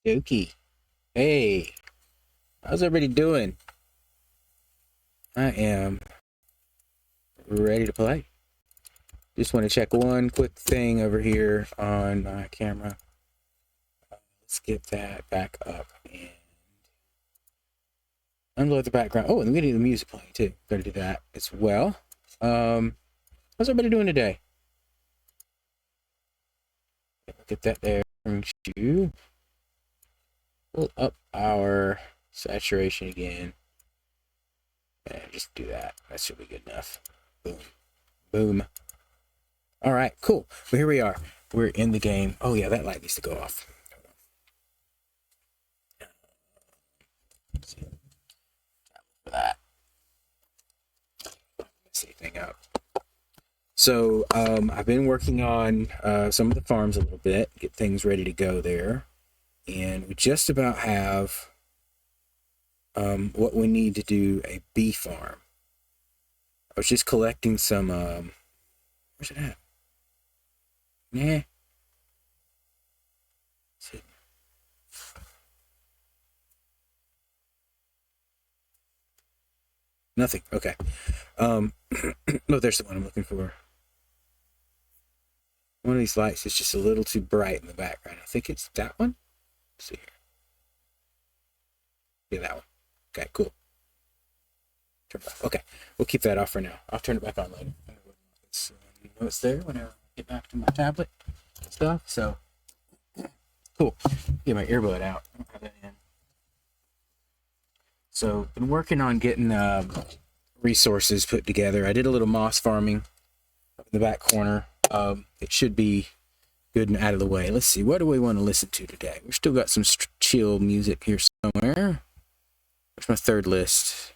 Dookie. Hey, how's everybody doing? I am ready to play. Just want to check one quick thing over here on my camera. Let's get that back up and unload the background. Oh, and we need the music playing too. Gotta do that as well. How's everybody doing today? Get that there. Pull up our saturation again. And just do that. That should be good enough. Boom. Boom. All right, cool. Well, here we are. We're in the game. Oh, yeah, that light needs to go off. Let's see. For that. Let's see anything up. So, I've been working on some of the farms a little bit, get things ready to go there. And we just about have what we need to do a bee farm. I was just collecting some, where's it at? Nah. Nothing. Okay. No, there's the one I'm looking for. One of these lights is just a little too bright in the background. I think it's that one. Let's see here. Yeah, that one. Okay, cool. Turn it off. Okay, we'll keep that off for now. I'll turn it back on later. It's there whenever I get back to my tablet stuff. So cool. Get my earbud out. I don't have that in. So been working on getting resources put together. I did a little moss farming up in the back corner. It should be good and out of the way. Let's see, what do we want to listen to today? We've still got some chill music here somewhere. Where's my third list?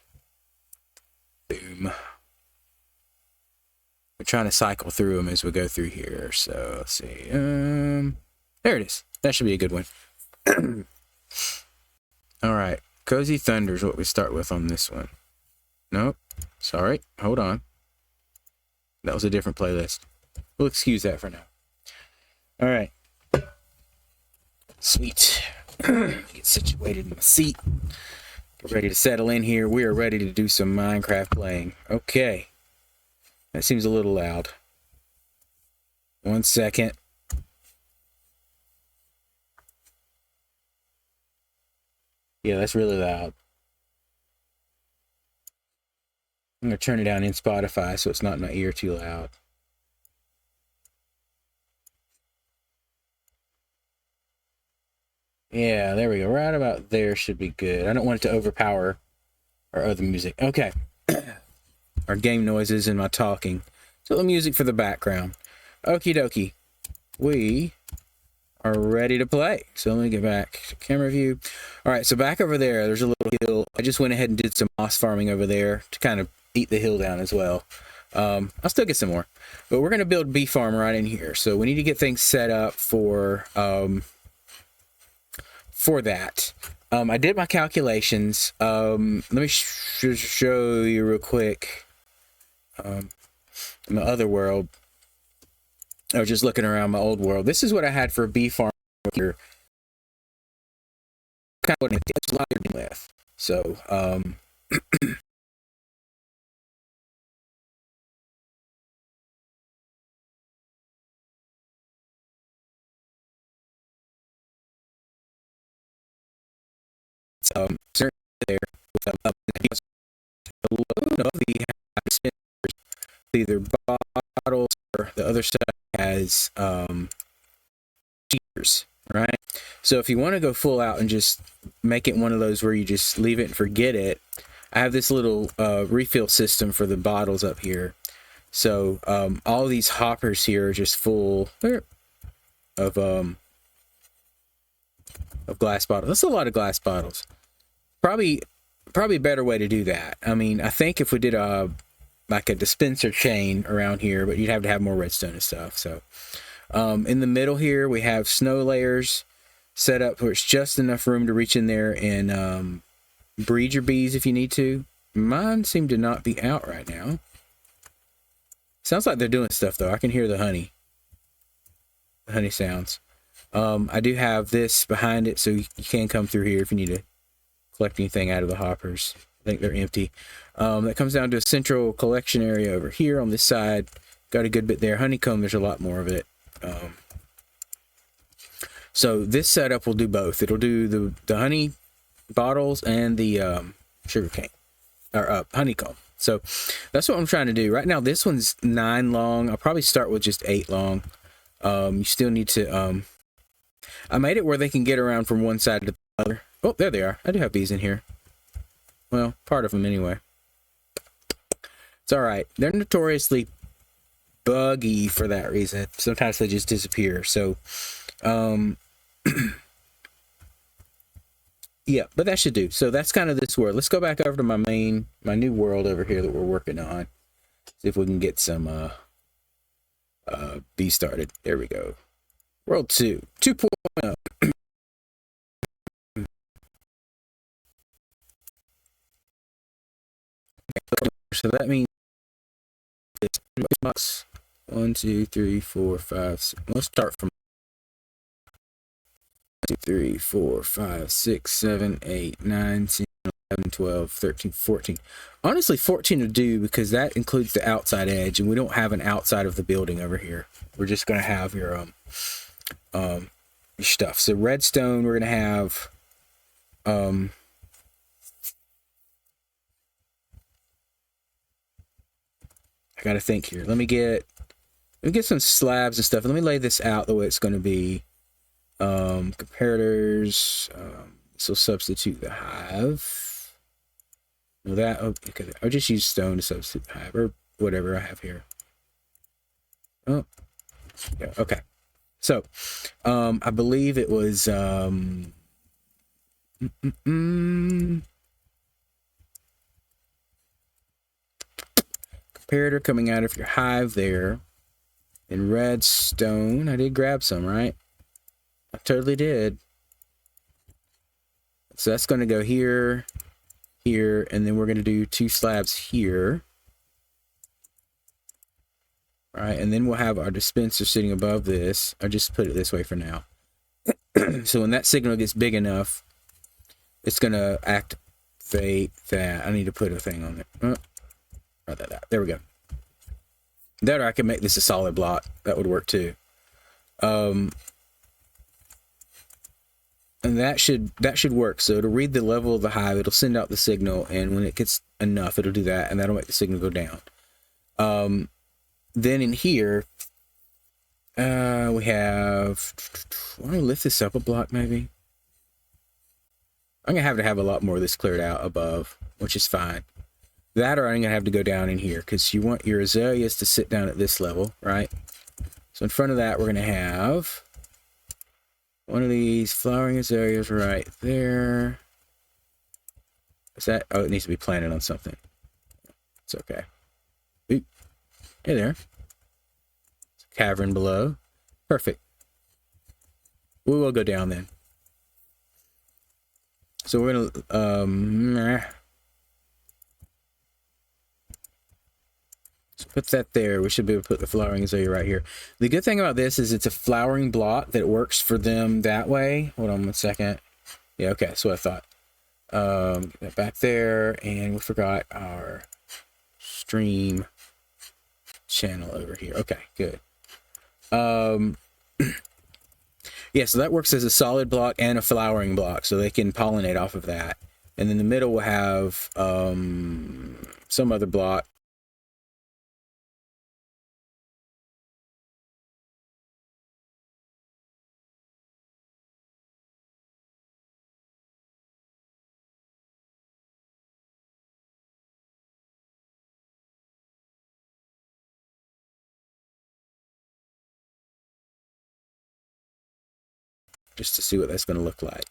Boom. We're trying to cycle through them as we go through here. So let's see. There it is. That should be a good one. All right. Cozy Thunder is what we start with on this one. Nope. Sorry. Hold on. That was a different playlist. We'll excuse that for now. All right. Sweet. Get situated in my seat. Get ready to settle in here. We are ready to do some Minecraft playing. Okay. That seems a little loud. 1 second. Yeah, that's really loud. I'm going to turn it down in Spotify so it's not in my ear too loud. Yeah, there we go. Right about there should be good. I don't want it to overpower our other music. Okay. Our game noises and my talking. So the music for the background. Okie dokie. We are ready to play. So let me get back to camera view. All right, so back over there, there's a little hill. I just went ahead and did some moss farming over there to kind of eat the hill down as well. I'll still get some more. But we're going to build a bee farm right in here. So we need to get things set up for that. I did my calculations. Let me show you real quick. In my other world, I was just looking around my old world. This is what I had for a bee farm here. Kind of what it's lighter with. So, certainly there with a load of the either bottles or the other stuff has cheaters, right? So if you want to go full out and just make it one of those where you just leave it and forget it, I have this little refill system for the bottles up here. So all these hoppers here are just full of glass bottles. That's a lot of glass bottles. Probably a better way to do that. I mean, I think if we did like a dispenser chain around here, but you'd have to have more redstone and stuff. So in the middle here, we have snow layers set up where it's just enough room to reach in there and breed your bees if you need to. Mine seem to not be out right now. Sounds like they're doing stuff though. I can hear the honey sounds. I do have this behind it, so you can come through here if you need to collect anything out of the hoppers. I think they're empty. That comes down to a central collection area over here on this side. Got a good bit there. Honeycomb, there's a lot more of it. So this setup will do both. It'll do the honey bottles and the sugar cane, or honeycomb. So that's what I'm trying to do. Right now, this one's 9 long. I'll probably start with just 8 long. You still need to... I made it where they can get around from one side to the other. Oh, there they are. I do have bees in here. Well, part of them anyway. It's all right. They're notoriously buggy for that reason. Sometimes they just disappear. So, yeah, but that should do. So that's kind of this world. Let's go back over to my new world over here that we're working on. See if we can get some bees started. There we go. World 2, 2.0. So that means it's 1, 2, 3, 4, 5, 6. Let's start from 1, 2, 3, 4, 5, 6, 7, 8, 9, 10, 11, 12, 13, 14. Honestly, 14 will do because that includes the outside edge, and we don't have an outside of the building over here. We're just going to have your stuff. So redstone, we're going to have I got to think here. Let me get some slabs and stuff. Let me lay this out the way it's going to be. Comparators. So substitute the hive. No, that. Okay. I'll just use stone to substitute the hive or whatever I have here. Oh. Yeah. Okay. So, I believe it was comparator coming out of your hive there. And redstone. I did grab some, right? I totally did. So that's going to go here, here, and then we're going to do 2 slabs here. Right, and then we'll have our dispenser sitting above this. I'll just put it this way for now. So when that signal gets big enough, it's going to activate that. I need to put a thing on it. There we go. That, or I can make this a solid block. That would work too. And that should work. So it'll read the level of the hive. It'll send out the signal, and when it gets enough, it'll do that, and that'll make the signal go down. Then in here, we have. Want to lift this up a block, maybe? I'm gonna have a lot more of this cleared out above, which is fine. That, or I'm gonna have to go down in here because you want your azaleas to sit down at this level, right? So in front of that, we're gonna have one of these flowering azaleas right there. Is that? Oh, it needs to be planted on something. It's okay. Oop. Hey there. It's a cavern below. Perfect. We will go down then. So we're gonna so put that there. We should be able to put the flowering azalea right here. The good thing about this is it's a flowering block that works for them that way. Hold on 1 second. Yeah, okay, that's what I thought. Get that back there, and we forgot our stream channel over here. Okay, good. Yeah, so that works as a solid block and a flowering block, so they can pollinate off of that. And then the middle will have some other block. Just to see what that's going to look like.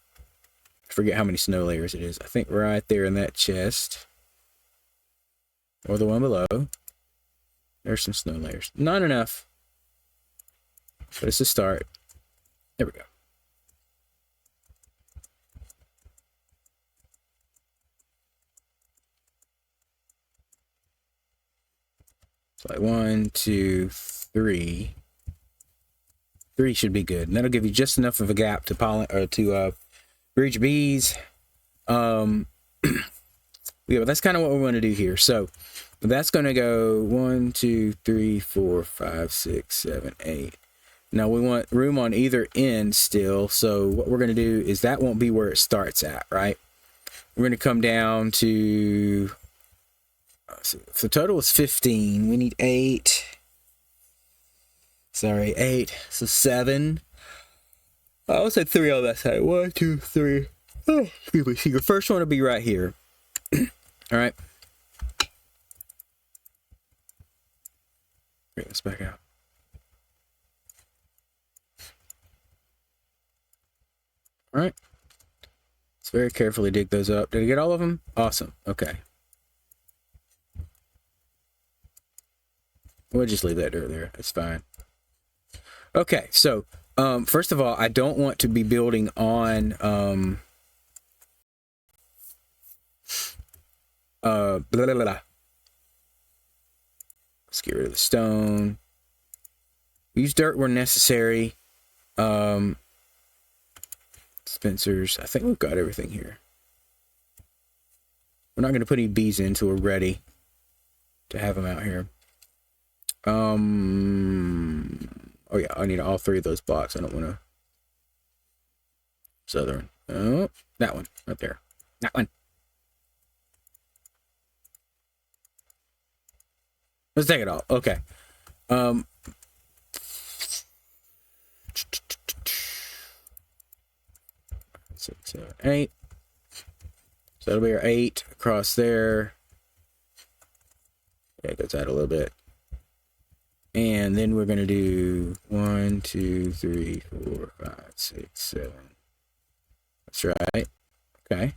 I forget how many snow layers it is. I think right there in that chest. Or the one below. There's some snow layers. Not enough. But it's a start. There we go. So like 1, 2, 3. 3 should be good. And that'll give you just enough of a gap to pollen or to breed your bees. Yeah, but that's kind of what we want to do here. So that's going to go 1, 2, 3, 4, 5, 6, 7, 8. Now we want room on either end still. So what we're going to do is that won't be where it starts at, right? We're going to come down to, so if the total is 15, we need 8. Sorry, 8. So 7. I will say 3 on that side. 1, 2, 3. Oh, excuse me. So your first one will be right here. All right. Bring this back out. All right. Let's very carefully dig those up. Did I get all of them? Awesome. Okay. We'll just leave that dirt there. That's fine. Okay. So, first of all, I don't want to be building on, blah, blah, blah. Let's get rid of the stone. Use dirt where necessary. Dispensers. I think we've got everything here. We're not going to put any bees in until we're ready to have them out here. Oh yeah, I need all 3 of those blocks. I don't want to. Southern. Oh, that one right there. That one. Let's take it all. Okay. 6, 7, 8. So that'll be our 8 across there. Yeah, it goes out a little bit. And then we're going to do 1, 2, 3, 4, 5, 6, 7. That's right. Okay.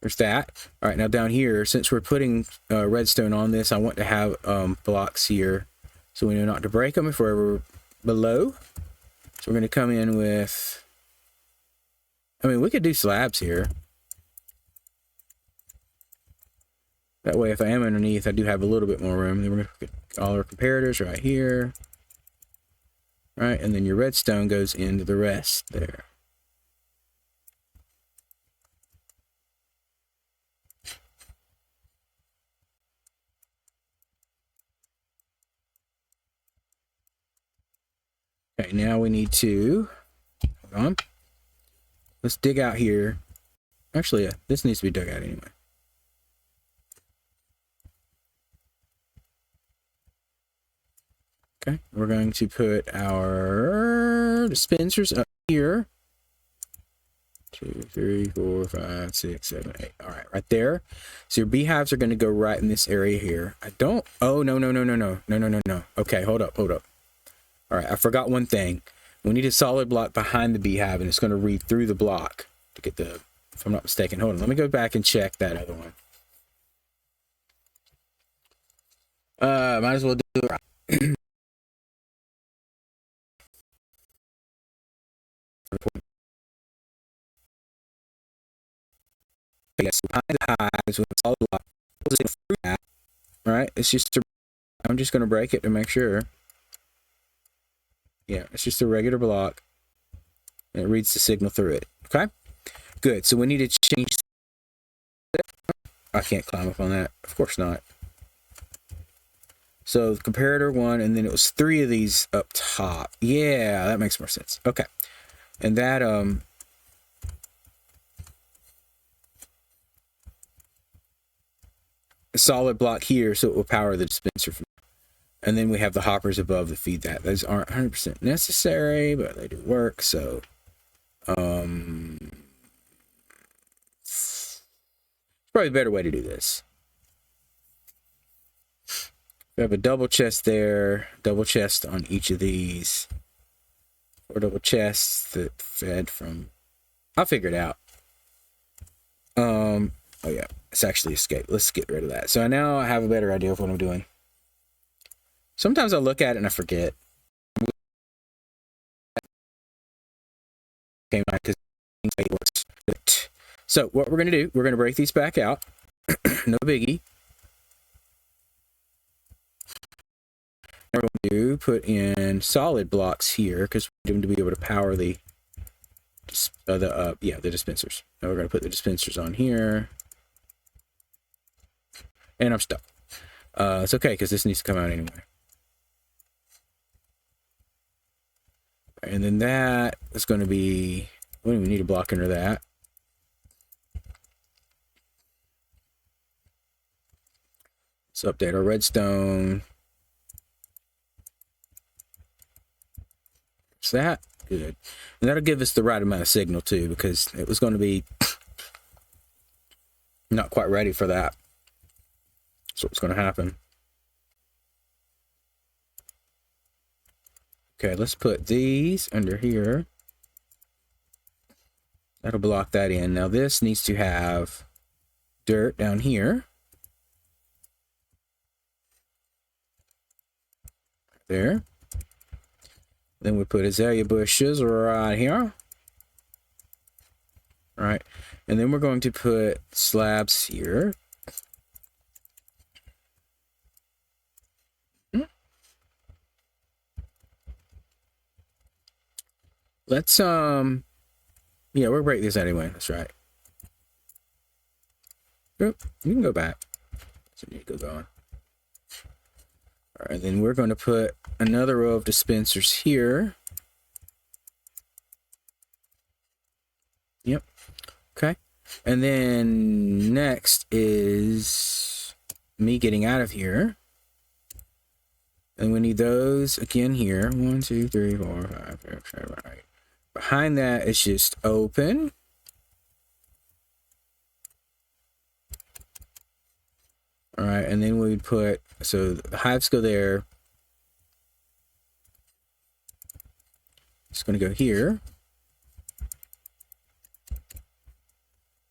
There's that. All right, now down here, since we're putting redstone on this, I want to have blocks here so we know not to break them if we're ever below. So we're going to come in with, I mean, we could do slabs here. That way, if I am underneath, I do have a little bit more room. Then we're going to put all our comparators right here. Right, and then your redstone goes into the rest there. Okay, now we need to, hold on. Let's dig out here. Actually, yeah, this needs to be dug out anyway. Okay, we're going to put our dispensers up here. 2, 3, 4, 5, 6, 7, 8. All right, right there. So your beehives are going to go right in this area here. I don't, oh, no. Okay, hold up. All right, I forgot one thing. We need a solid block behind the beehive, and it's going to read through the block to get the, if I'm not mistaken. Hold on, let me go back and check that other one. Might as well do it right. Yes, behind the hives with a solid block. All right, it's just, I'm just going to break it to make sure. Yeah, it's just a regular block. And it reads the signal through it. Okay? Good. So we need to change. I can't climb up on that. Of course not. So comparator 1, and then it was 3 of these up top. Yeah, that makes more sense. Okay. And that, a solid block here, so it will power the dispenser from. And then we have the hoppers above to feed that. Those aren't 100% necessary, but they do work. So, probably a better way to do this. We have a double chest there, double chest on each of these, or double chests that fed from. I'll figure it out. Oh yeah, it's actually escape. Let's get rid of that. So now I have a better idea of what I'm doing. Sometimes I look at it and I forget. So what we're going to do, we're going to break these back out. No biggie. We're going to to put in solid blocks here because we need them to be able to power the dispensers. Now we're going to put the dispensers on here. And I'm stuck. It's okay because this needs to come out anyway. And then that is going to be, we don't even need a block under that. Let's update our redstone. Is that good? And that'll give us the right amount of signal too, because it was going to be not quite ready for that. So what's going to happen? Okay, let's put these under here. That'll block that in. Now this needs to have dirt down here. There. Then we put azalea bushes right here. All right. And then we're going to put slabs here. Let's yeah, we'll break this anyway. That's right. Oop, you can go back. So you need to go on. All right, then we're going to put another row of dispensers here. Yep. Okay. And then next is me getting out of here. And we need those again here. 1, 2, 3, 4, 5, 6, 7, 8. Behind that is just open. All right, and then we'd put, so the hives go there. It's going to go here.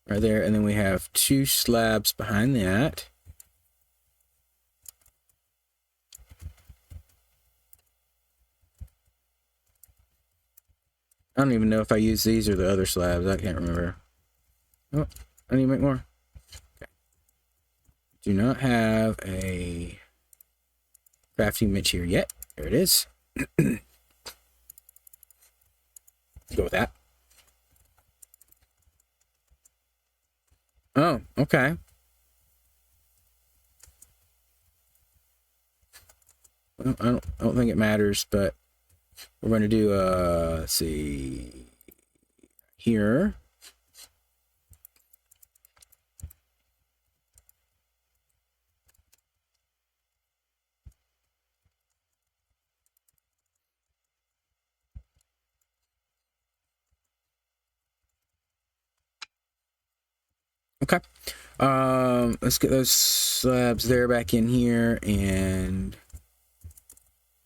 Right there, and then we have 2 slabs behind that. I don't even know if I use these or the other slabs. I can't remember. Oh, I need to make more. Okay. Do not have a crafting bench here yet. There it is. Go with that. Oh, okay. Well, I don't think it matters, but we're going to do, let's see, here. Okay. Let's get those slabs there back in here, and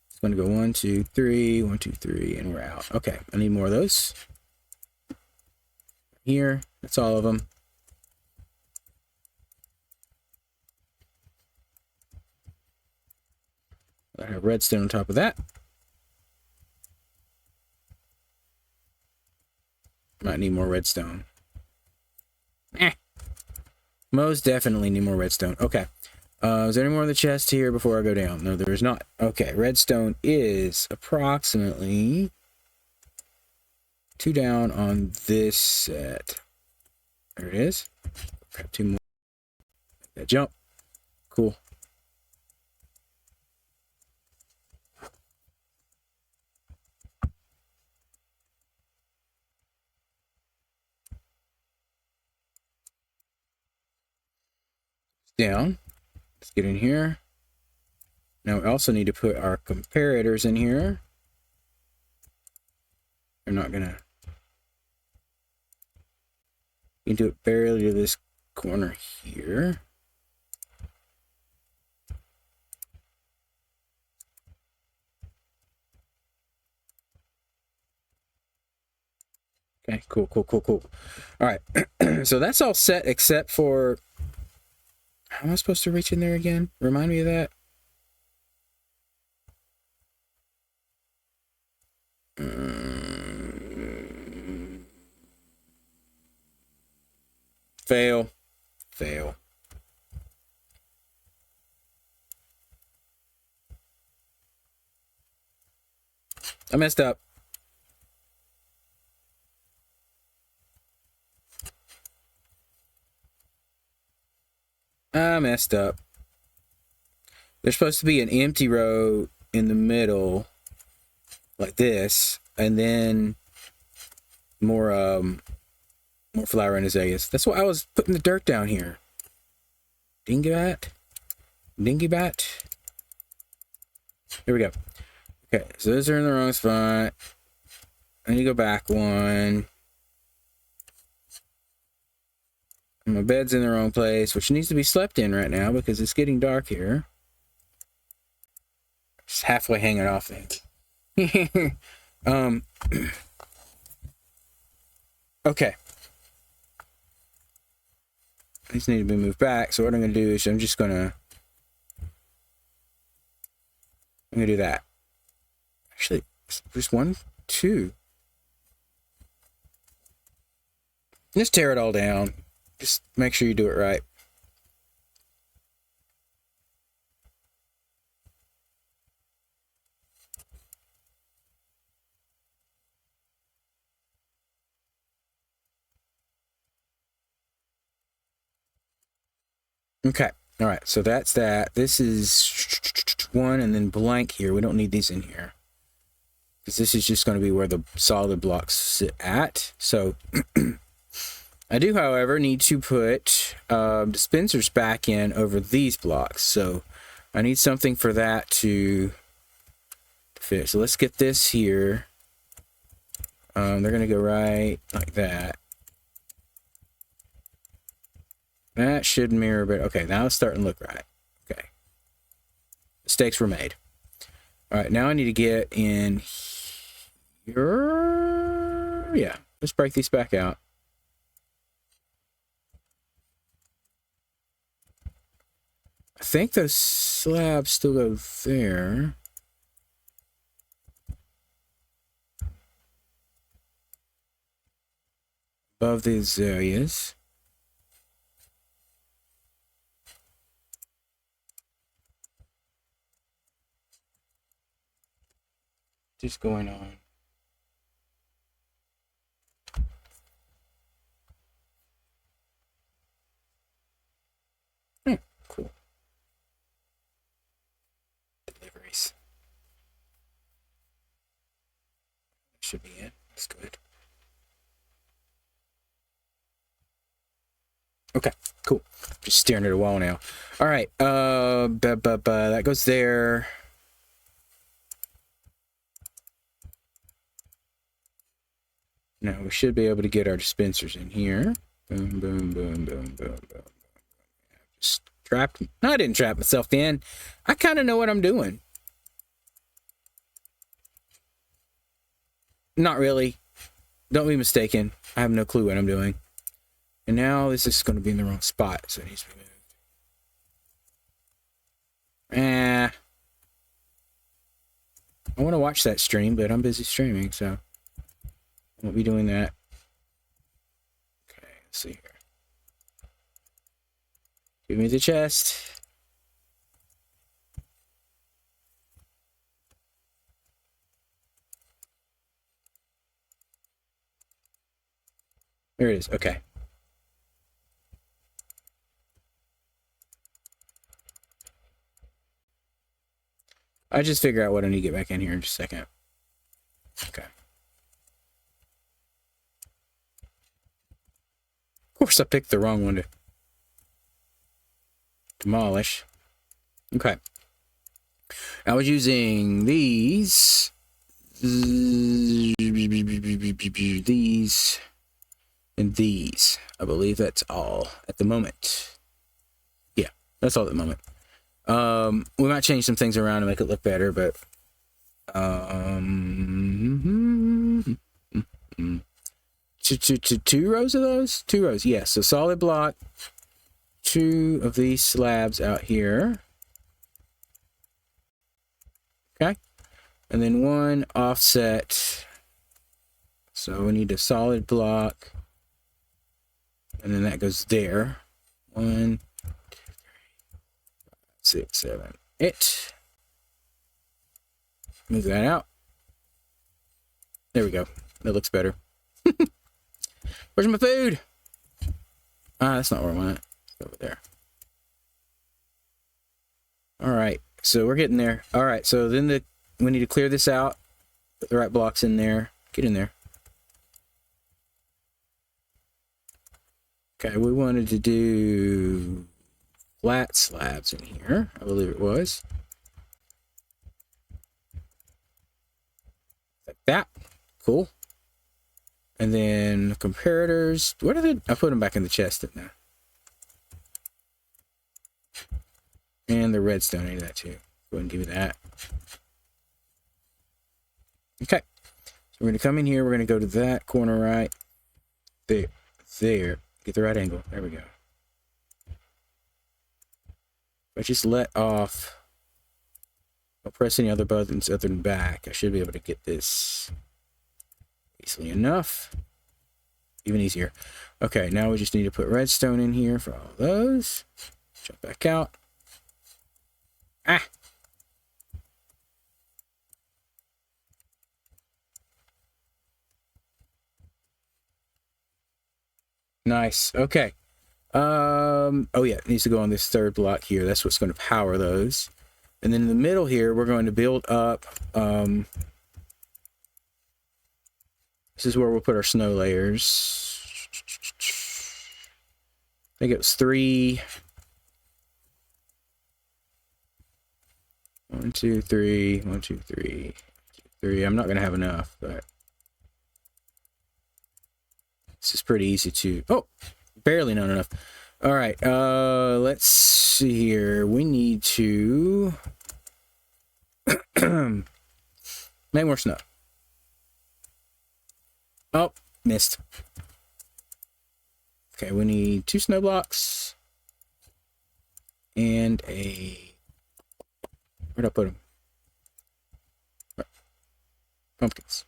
it's going to go 1, 2, 3, 1, 2, 3, and we're out. Okay, I need more of those. Here, that's all of them. I have redstone on top of that. Might need more redstone. Most definitely need more redstone. Okay. Is there any more in the chest here before I go down? No, there is not. Okay, redstone is approximately 2 down on this set. There it is. Grab 2 more. Make that jump. Cool. Down. Let's get in here. Now we also need to put our comparators in here. They're not gonna. You can do it barely to this corner here. Okay, cool. All right. So that's all set except for, how am I supposed to reach in there again? Remind me of that. Fail. messed up. I messed up. There's supposed to be an empty row in the middle, like this, and then more flower and azaleas. That's why I was putting the dirt down here. Dingbat. Dingybat. Here we go. Okay, so those are in the wrong spot. I need to go back one. And my bed's in the wrong place, which needs to be slept in right now because it's getting dark here. Just halfway hanging off there. Okay. These need to be moved back. So what I'm going to do is I'm going to do that. Actually, there's 1, 2. Just tear it all down. Just make sure you do it right. Okay. All right. So that's that. This is 1 and then blank here. We don't need these in here, because this is just going to be where the solid blocks sit at. So I do, however, need to put dispensers back in over these blocks. So I need something for that to fit. So let's get this here. They're going to go right like that. That should mirror, but okay, now it's starting to look right. Okay. Mistakes were made. All right, now I need to get in here. Yeah, let's break these back out. I think those slabs still go there. Above the azaleas. Just going on. Cool. Deliveries. Should be it. That's good. Okay, cool. Just staring at a wall now. All right. That goes there. Now we should be able to get our dispensers in here. Boom, boom, boom, boom, boom, boom. Just trapped. No, I didn't trap myself in. I kind of know what I'm doing. Not really. Don't be mistaken. I have no clue what I'm doing. And now this is going to be in the wrong spot, so it needs to be moved. I want to watch that stream, but I'm busy streaming, so I won't be doing that. Okay, let's see here. Give me the chest. There it is. Okay. I just figure out what I need to get back in here in just a second. Okay. Of course, I picked the wrong one to demolish. Okay. I was using these and these. I believe that's all at the moment. Yeah, that's all at the moment. We might change some things around to make it look better, but two rows of those? 2 rows, yes. So solid block, 2 of these slabs out here. Okay. And then 1 offset. So we need a solid block. And then that goes there. 1, 2, 3, 5, 6, 7, 8. Move that out. There we go. That looks better. Where's my food? Ah, that's not where I want it. Over there. All right. So we're getting there. All right. So then we need to clear this out. Put the right blocks in there. Get in there. Okay. We wanted to do flat slabs in here. I believe it was. Like that. Cool. And then comparators. What are they? I put them back in the chest, didn't I? And the redstone, I need that too. Go ahead and give me that. Okay. So we're going to come in here. We're going to go to that corner right there. There. Get the right angle. There we go. If I just let off, I'll press any other buttons other than back, I should be able to get this easily enough. Even easier. Okay, now we just need to put redstone in here for all those. Jump back out. Ah! Nice. Okay. Oh yeah, it needs to go on this third block here. That's what's going to power those. And then in the middle here, we're going to build up. This is where we'll put our snow layers. I think it was 3. 1, 2, 3. 1, 2, 3. 3. I'm not going to have enough, but this is pretty easy to. Oh, barely not enough. All right. Let's see here. We need to make more snow. Oh, missed. Okay, we need 2 snow blocks and a. Where'd I put them? Pumpkins.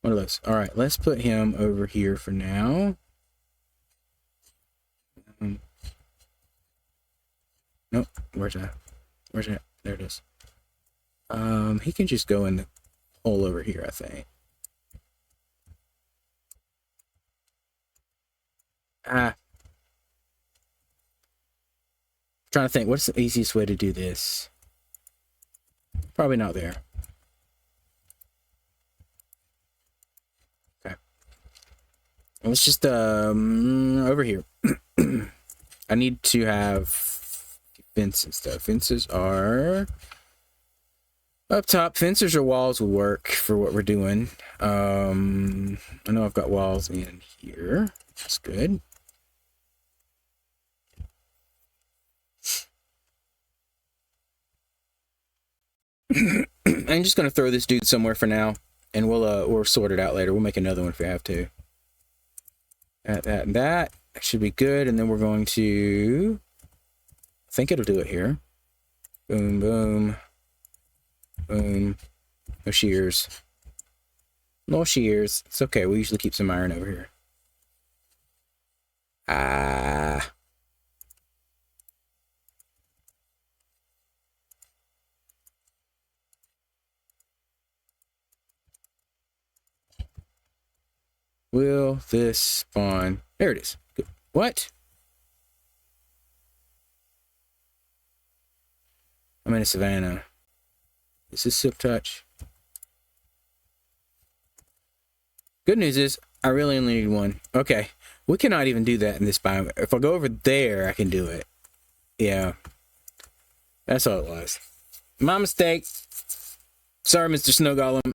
One of those. All right, let's put him over here for now. Nope. Where's that? Where's that? There it is. He can just go in the hole over here, I think. Ah. Trying to think, what's the easiest way to do this? Probably not there. Okay. Let's just, over here. I need to have fences, though. Fences are up top. Fences or walls will work for what we're doing. I know I've got walls in here. That's good. I'm just gonna throw this dude somewhere for now, and we'll sort it out later. We'll make another one if we have to. That should be good, and then we're going to. I think it'll do it here. Boom, boom, boom. No shears. No shears. It's okay. We usually keep some iron over here. Ah. Will this spawn? There it is. Good. What? I'm in a savannah. Is this silk touch? Good news is I really only need one. Okay. We cannot even do that in this biome. If I go over there, I can do it. Yeah. That's all it was. My mistake. Sorry, Mr. Snow Golem.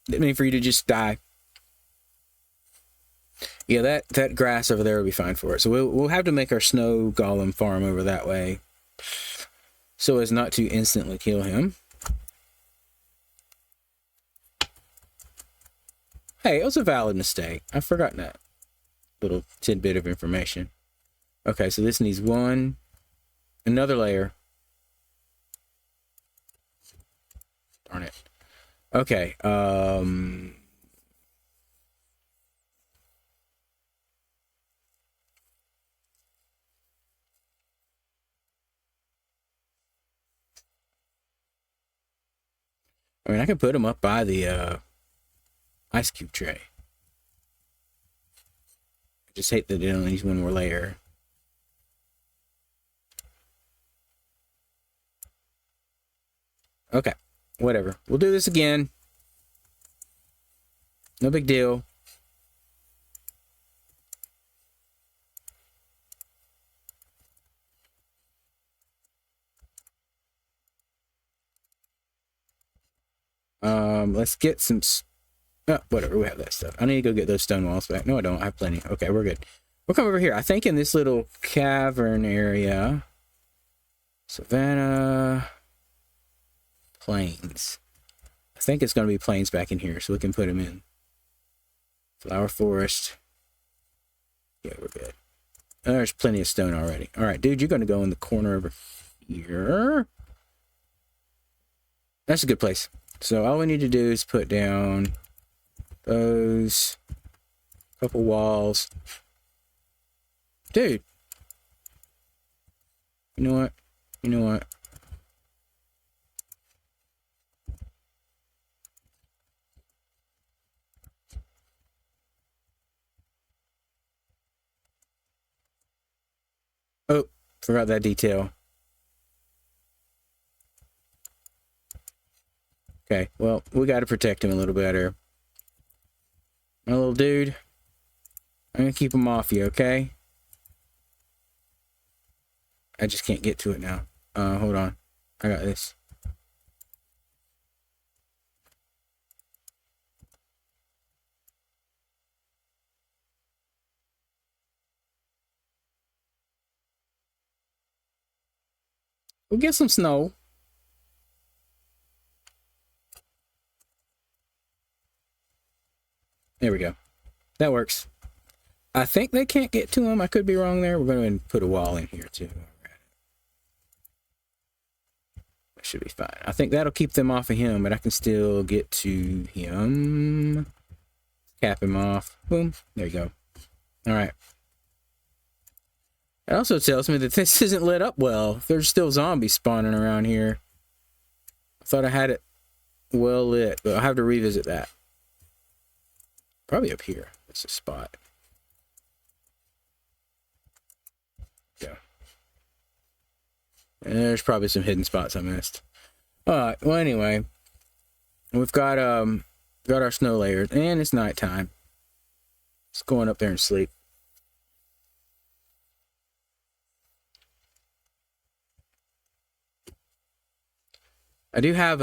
Didn't mean for you to just die. Yeah, that grass over there will be fine for it. So we'll have to make our snow golem farm over that way, so as not to instantly kill him. Hey, it was a valid mistake. I've forgotten that little tidbit of information. Okay, so this needs another layer. Darn it. Okay, I mean, I can put them up by the, Ice cube tray. I just hate that it only needs one more layer. Okay, whatever. We'll do this again. No big deal. Let's get some... Oh, whatever, we have that stuff. I need to go get those stone walls back. No, I don't. I have plenty. Okay, we're good. We'll come over here. I think in this little cavern area... Savannah... Plains. I think it's going to be plains back in here, so we can put them in. Flower forest. Yeah, we're good. There's plenty of stone already. All right, dude, you're going to go in the corner over here. That's a good place. So all we need to do is put down those couple walls. Dude. You know what? You know what? Oh, forgot that detail. Okay, well, we got to protect him a little better. My little dude, I'm going to keep him off you, okay? I just can't get to it now. Hold on. I got this. We'll get some snow. There we go. That works. I think they can't get to him. I could be wrong there. We're going to put a wall in here too. That should be fine. I think that'll keep them off of him, but I can still get to him. Cap him off. Boom. There you go. All right. It also tells me that this isn't lit up well. There's still zombies spawning around here. I thought I had it well lit, but I'll have to revisit that. Probably up here. That's a spot. Yeah. And there's probably some hidden spots I missed. Alright, well anyway. We've got our snow layers, and it's nighttime. Let's go on up there and sleep. I do have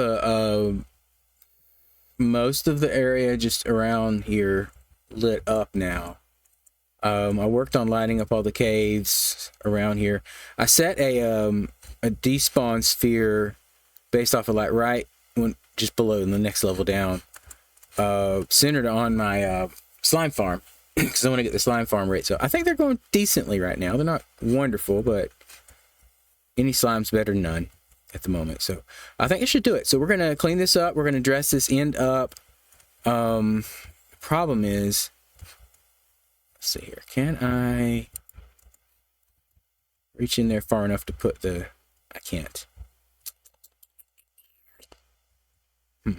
most of the area just around here lit up now. I worked on lighting up all the caves around here. I set a despawn sphere based off of like just below in the next level down, centered on my slime farm because I want to get the slime farm rate. So I think they're going decently right now. They're not wonderful, but any slime's better than none at the moment. So I think it should do it. So we're going to clean this up. We're going to dress this end up. The problem is, let's see here. Can I reach in there far enough to put I can't. I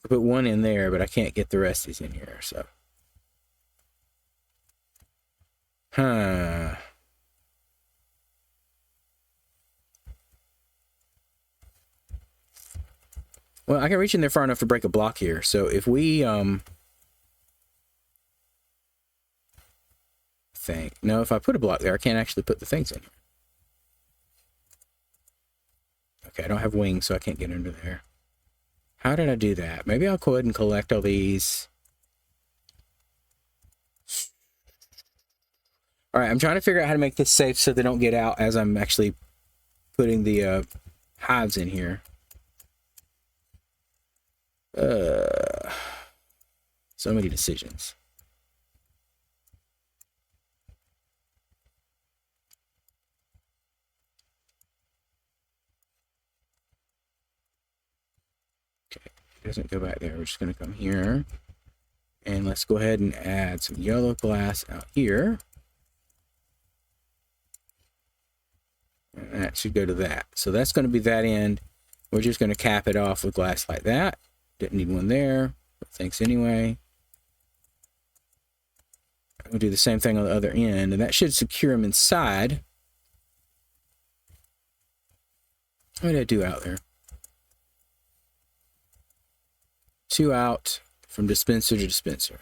could put one in there, but I can't get the rest of these in here, so. Well, I can reach in there far enough to break a block here. So if we, no, if I put a block there, I can't actually put the things in here. Okay, I don't have wings, so I can't get under there. How did I do that? Maybe I'll go ahead and collect all these. All right, I'm trying to figure out how to make this safe so they don't get out as I'm actually putting the hives in here. So many decisions. Okay, it doesn't go back there. We're just going to come here. And let's go ahead and add some yellow glass out here. And that should go to that. So that's going to be that end. We're just going to cap it off with glass like that. Didn't need one there, but thanks anyway. We'll do the same thing on the other end, and that should secure them inside. What did I do out there? 2 out from dispenser to dispenser.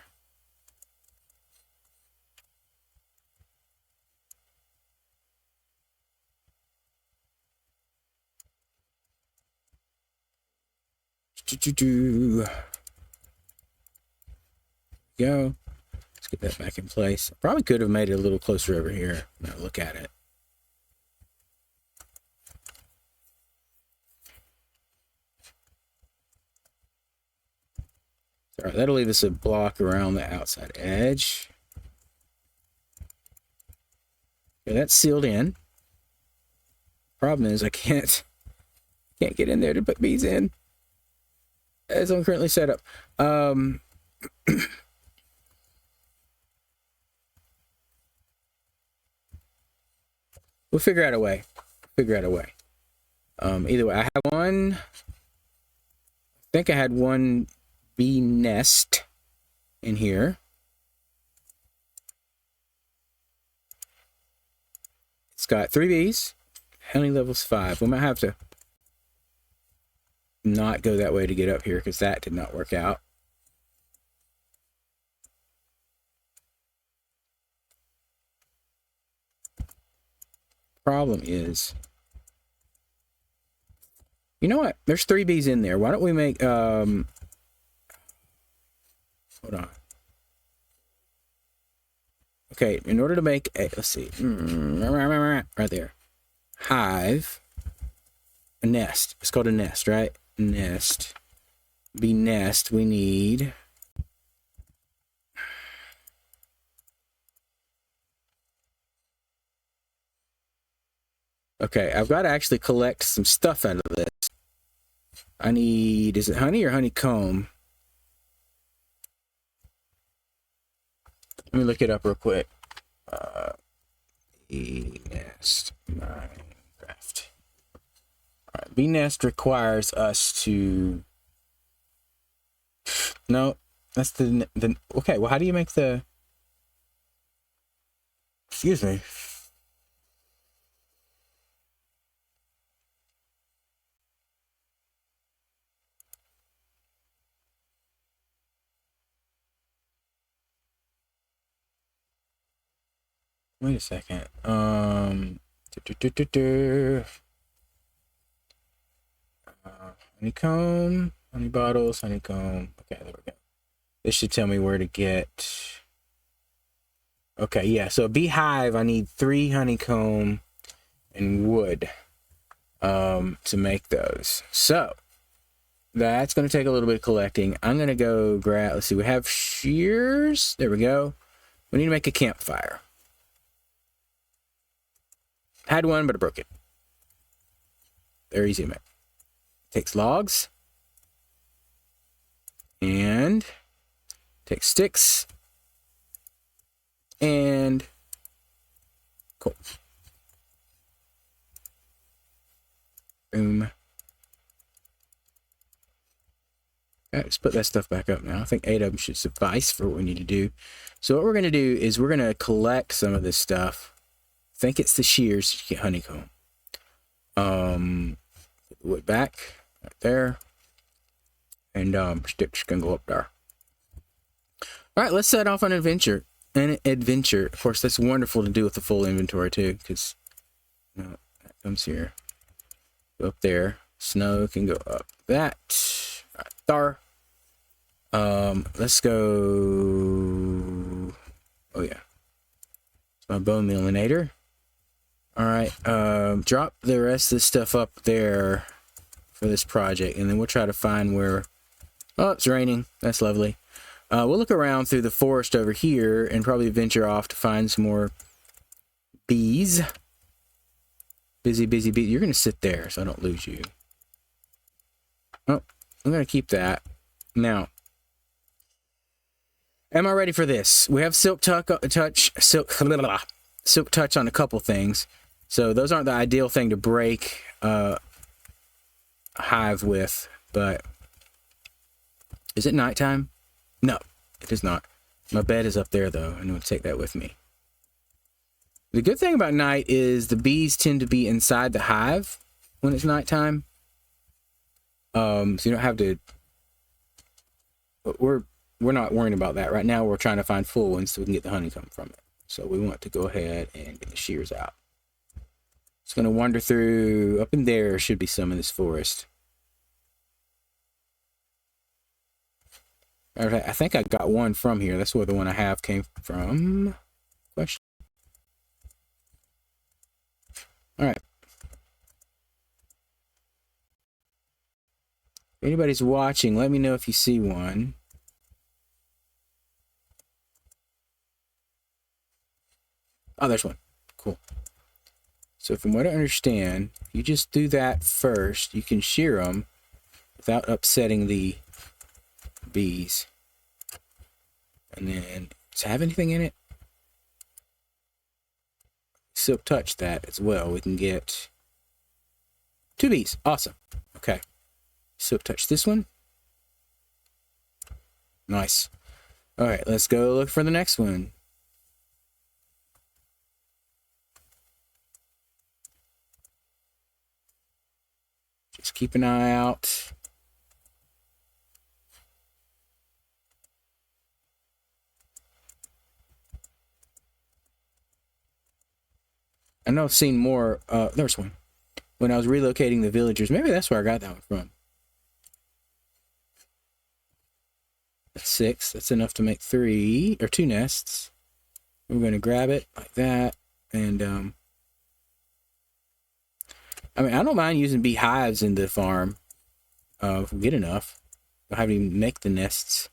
Go. Let's get that back in place. Probably could have made it a little closer over here. Now look at it. All right, that'll leave us a block around the outside edge. Okay, that's sealed in. Problem is I can't get in there to put bees in as I'm currently set up. We'll figure out a way. Either way, I have one. I think I had one bee nest in here. It's got 3 bees. Honey level's 5. We might have to not go that way to get up here because that did not work out. Problem is, you know what? There's 3 bees in there. Why don't we make hold on. Okay, in order to make a, let's see, right there, hive, a nest. It's called a nest, right? Nest. Bee nest. We need. Okay, I've got to actually collect some stuff out of this. I need, is it honey or honeycomb? Let me look it up real quick. Bee nest Minecraft. All right, bee nest requires us to. No, that's the. Okay, well, how do you make the? Excuse me. Wait a second. Honeycomb, honey bottles, honeycomb. Okay, there we go. This should tell me where to get. Okay, yeah. So a beehive, I need 3 honeycomb and wood to make those. So that's going to take a little bit of collecting. I'm going to go grab. Let's see. We have shears. There we go. We need to make a campfire. Had one, but I broke it. They're easy to make. Takes logs. And takes sticks. And cool. Boom. All right, let's put that stuff back up now. I think 8 of them should suffice for what we need to do. So what we're going to do is we're going to collect some of this stuff. I think it's the shears to get honeycomb. Wood back right there, and sticks can go up there. All right, let's set off on an adventure. Of course, that's wonderful to do with the full inventory too, because that comes here, go up there. Snow can go up that right there. Let's go. Oh yeah, it's my bone millinator. All right, drop the rest of this stuff up there for this project, and then we'll try to find where. Oh, it's raining. That's lovely. We'll look around through the forest over here and probably venture off to find some more bees. Busy bee. You're going to sit there so I don't lose you. Oh, I'm going to keep that. Now, am I ready for this? We have silk touch on a couple things. So those aren't the ideal thing to break hive with, but Is it nighttime? No, it is not. My bed is up there, though. I'm going to take that with me. The good thing about night is the bees tend to be inside the hive when it's nighttime. So you don't have to... We're not worrying about that. Right now, we're trying to find full ones so we can get the honeycomb from it. So we want to go ahead and get the shears out. It's going to wander through... Up in there should be some in this forest. I think I got one from here. That's where the one I have came from. Question. All right. If anybody's watching, let me know if you see one. Oh, there's one. Cool. So from what I understand, you just do that first. You can shear them without upsetting the bees. And then, does it have anything in it? Silk touch that as well. We can get 2 bees. Awesome. Okay. Silk touch this one. Nice. All right, let's go look for the next one. Just keep an eye out. I know I've seen more. There's one. When I was relocating the villagers. Maybe that's where I got that one from. That's 6. That's enough to make 3 or 2 nests. We're going to grab it like that. And, I mean, I don't mind using beehives in the farm. If we get enough. We'll have to even make the nests.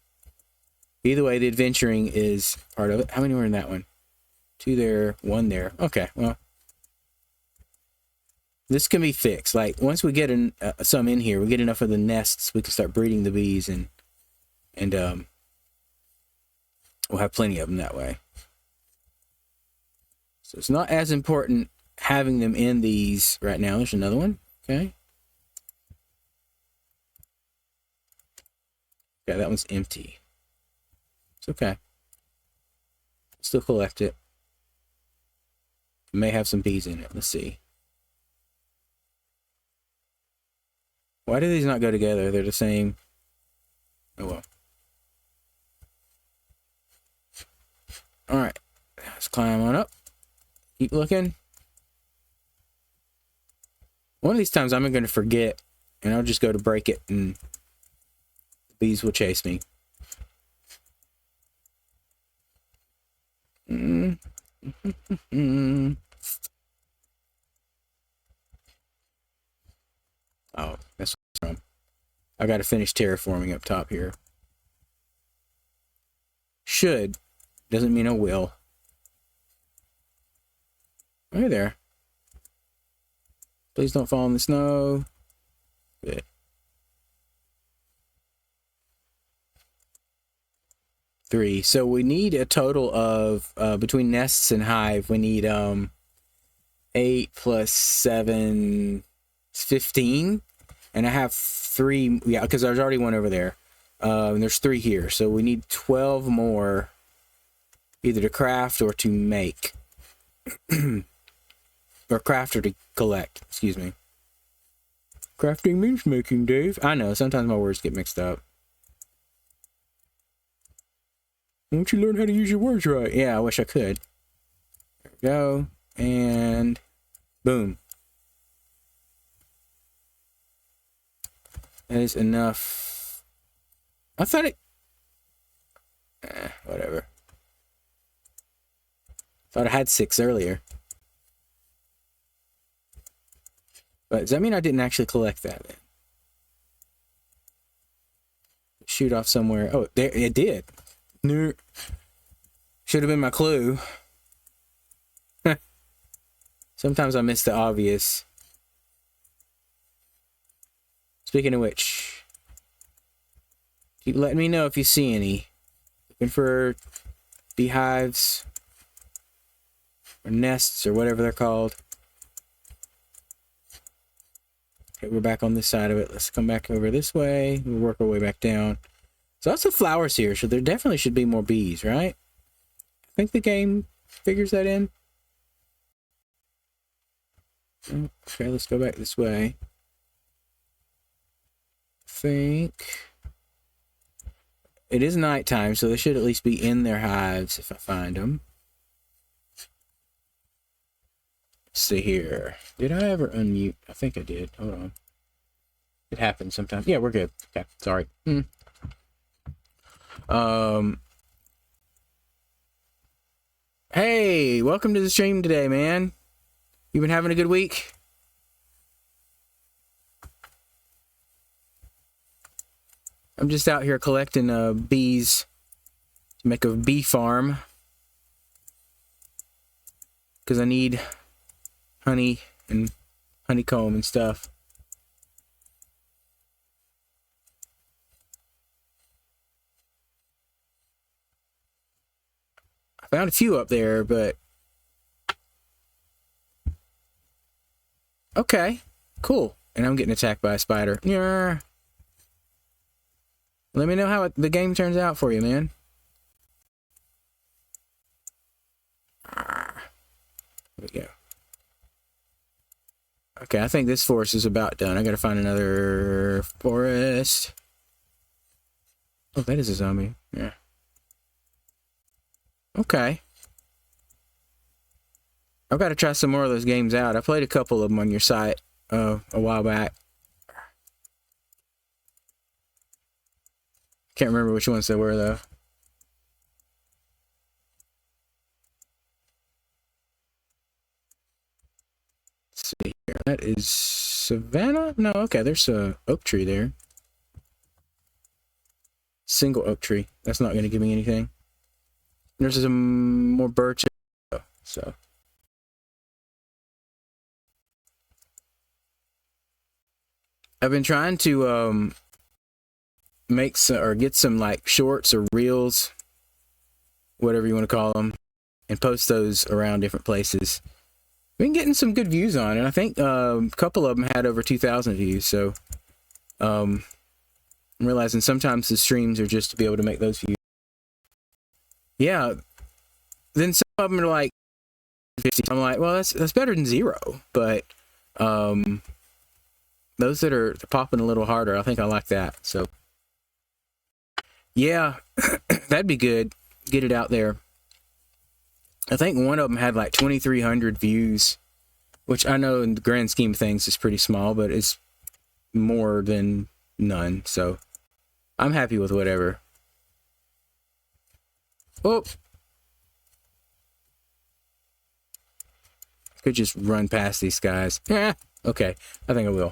Either way, the adventuring is part of it. How many were in that one? 2 there, 1 there. Okay, well. This can be fixed. Like, once we get some in here, we get enough of the nests, we can start breeding the bees, and we'll have plenty of them that way. So it's not as important having them in these right now. There's another one. Okay. Yeah, that one's empty. It's okay. Still collect it. May have some bees in it. Let's see. Why do these not go together? They're the same. Oh well. Alright. Let's climb on up. Keep looking. One of these times I'm going to forget, and I'll just go to break it, and the bees will chase me. Oh, that's where I'm from. I got to finish terraforming up top here. Should. Doesn't mean I will. Hey there. Please don't fall in the snow. Good. Three. So we need a total of, between nests and hive, we need 8 plus 7... It's 15, and I have 3. Yeah, because there's already one over there. And there's 3 here, so we need 12 more, either to craft or to make, or craft or to collect. Excuse me. Crafting means making, Dave. I know. Sometimes my words get mixed up. Won't you learn how to use your words right? Yeah, I wish I could. There we go, and boom. That is enough. I thought it... whatever. Thought I had 6 earlier. But does that mean I didn't actually collect that then? Shoot off somewhere. Oh, there it did. No. Should have been my clue. Sometimes I miss the obvious. Speaking of which, keep letting me know if you see any. Looking for beehives or nests or whatever they're called. Okay, we're back on this side of it. Let's come back over this way. We'll work our way back down. So lots of flowers here, so there definitely should be more bees, right? I think the game figures that in. Okay, let's go back this way. I think it is nighttime, so they should at least be in their hives if I find them. Let's see here. Did I ever unmute? I think I did. Hold on. It happens sometimes. Yeah, we're good. Okay, sorry. Hey, welcome to the stream today, man. You been having a good week? I'm just out here collecting bees to make a bee farm because I need honey and honeycomb and stuff. I found a few up there, but okay, cool. And I'm getting attacked by a spider. Yeah. Let me know how the game turns out for you, man. There we go. Okay, I think this forest is about done. I gotta find another forest. Oh, that is a zombie. Yeah. Okay. I've got to try some more of those games out. I played a couple of them on your site a while back. Can't remember which ones they were, though. Let's see here. That is Savannah? No, okay, there's a oak tree there. Single oak tree. That's not going to give me anything. There's some more birch. So. I've been trying to make some or get some like shorts or reels, whatever you want to call them, and post those around different places. Been getting some good views on it. I think a couple of them had over 2,000 views. So I'm realizing sometimes the streams are just to be able to make those views. Yeah. Then some of them are like 50. I'm like, well, that's better than 0. But those that are popping a little harder, I think I like that. So yeah, that'd be good. Get it out there. I think one of them had like 2,300 views, which I know in the grand scheme of things is pretty small, but it's more than none. So I'm happy with whatever. Oh, could just run past these guys. Yeah, okay. I think I will.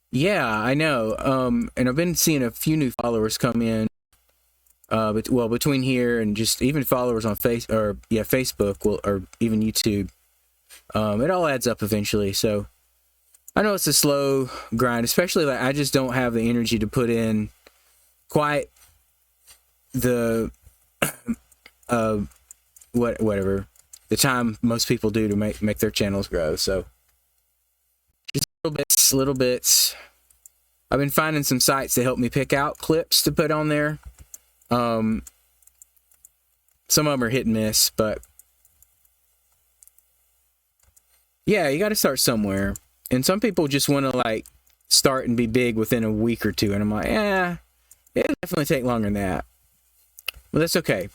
Yeah, I know. And I've been seeing a few new followers come in. But well, between here and just even followers on Facebook, or even YouTube. It all adds up eventually. So I know it's a slow grind, especially like I just don't have the energy to put in quite the whatever the time most people do to make their channels grow. So just little bits. I've been finding some sites to help me pick out clips to put on there. Some of them are hit and miss, but yeah, you got to start somewhere. And some people just want to like start and be big within a week or two. And I'm like, it'll definitely take longer than that. Well, that's okay.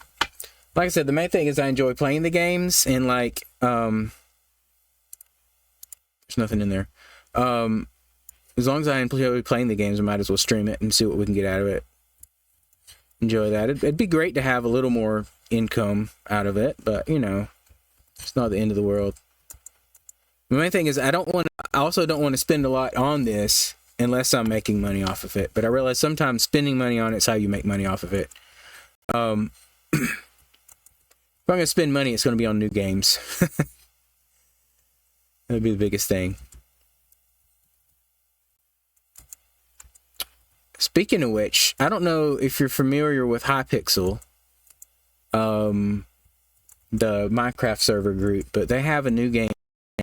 Like I said, the main thing is I enjoy playing the games, and like, there's nothing in there. As long as I enjoy playing the games, I might as well stream it and see what we can get out of it. Enjoy that. It'd be great to have a little more income out of it, but you know, it's not the end of the world. The main thing is I also don't want to spend a lot on this unless I'm making money off of it. But I realize sometimes spending money on it is how you make money off of it. If I'm going to spend money, it's going to be on new games. That'd be the biggest thing. Speaking of which, I don't know if you're familiar with Hypixel, the Minecraft server group, but they have a new game.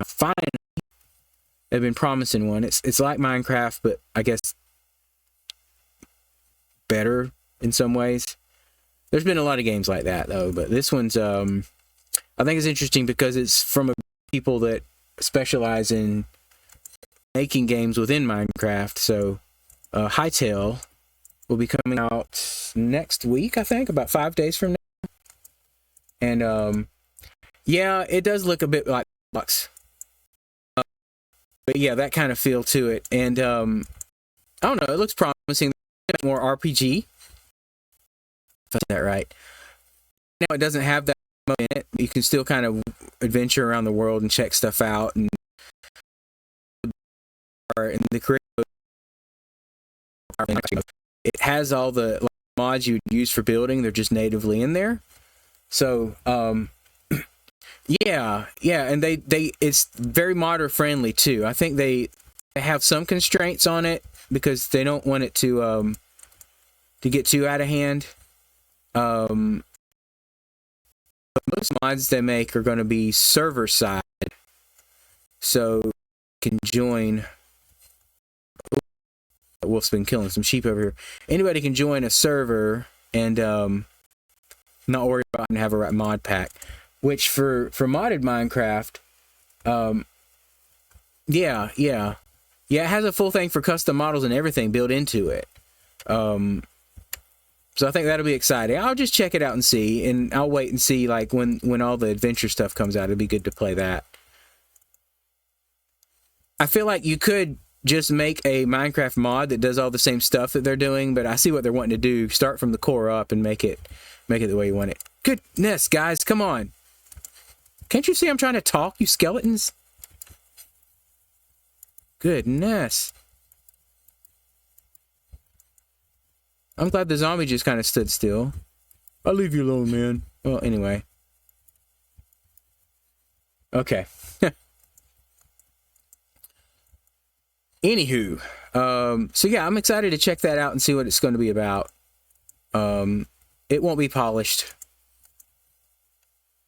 Finally, they've been promising one. It's like Minecraft, but I guess better in some ways. There's been a lot of games like that though, but this one's I think it's interesting because it's from people that specialize in making games within Minecraft. So Hightail will be coming out next week, I think, about 5 days from now. And yeah, it does look a bit like Box. But yeah, that kind of feel to it. And I don't know, it looks promising. More RPG. If I said that right. Now it doesn't have that mode in it. You can still kind of adventure around the world and check stuff out. And the creative, it has all the mods you would use for building. They're just natively in there. So yeah, and they it's very modder friendly too. I think they have some constraints on it because they don't want it to get too out of hand. But most mods they make are going to be server side, so you can join. Wolf's been killing some sheep over here. Anybody can join a server and not worry about and have a mod pack. Which for modded Minecraft, yeah, it has a full thing for custom models and everything built into it. So I think that'll be exciting. I'll just check it out and see, and I'll wait and see like when all the adventure stuff comes out. It'll be good to play that. I feel like you could just make a Minecraft mod that does all the same stuff that they're doing, but I see what they're wanting to do. Start from the core up and make it the way you want it. Goodness, guys, come on. Can't you see I'm trying to talk, you skeletons? Goodness. I'm glad the zombie just kind of stood still. I'll leave you alone, man. Well, anyway. Okay. Anywho. So yeah, I'm excited to check that out and see what it's going to be about. It won't be polished.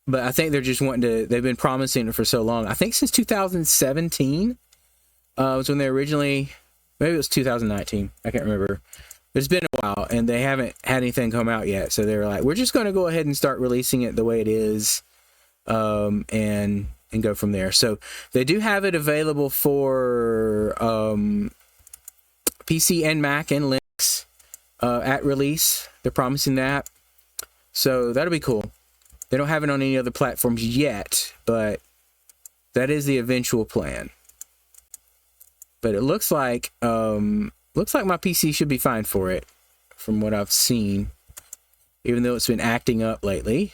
But I think they're just wanting to, they've been promising it for so long. I think since 2017 was when they originally, maybe it was 2019. I can't remember. But it's been a while and they haven't had anything come out yet. So they were like, we're just going to go ahead and start releasing it the way it is and go from there. So they do have it available for PC and Mac and Linux at release. They're promising that. So that'll be cool. They don't have it on any other platforms yet, but that is the eventual plan. But it looks like my PC should be fine for it, from what I've seen. Even though it's been acting up lately.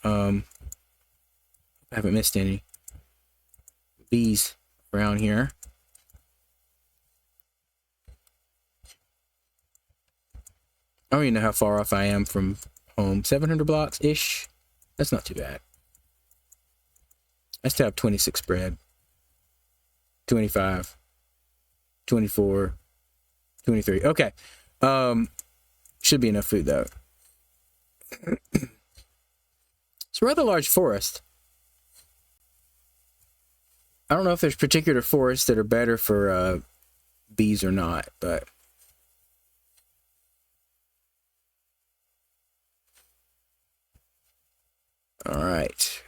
I haven't missed any bees around here. I don't even know how far off I am from home. 700 blocks ish. That's not too bad. I still have 26 bread. 25. 24. 23. Okay. Should be enough food though. It's a rather large forest. I don't know if there's particular forests that are better for bees or not, but all right.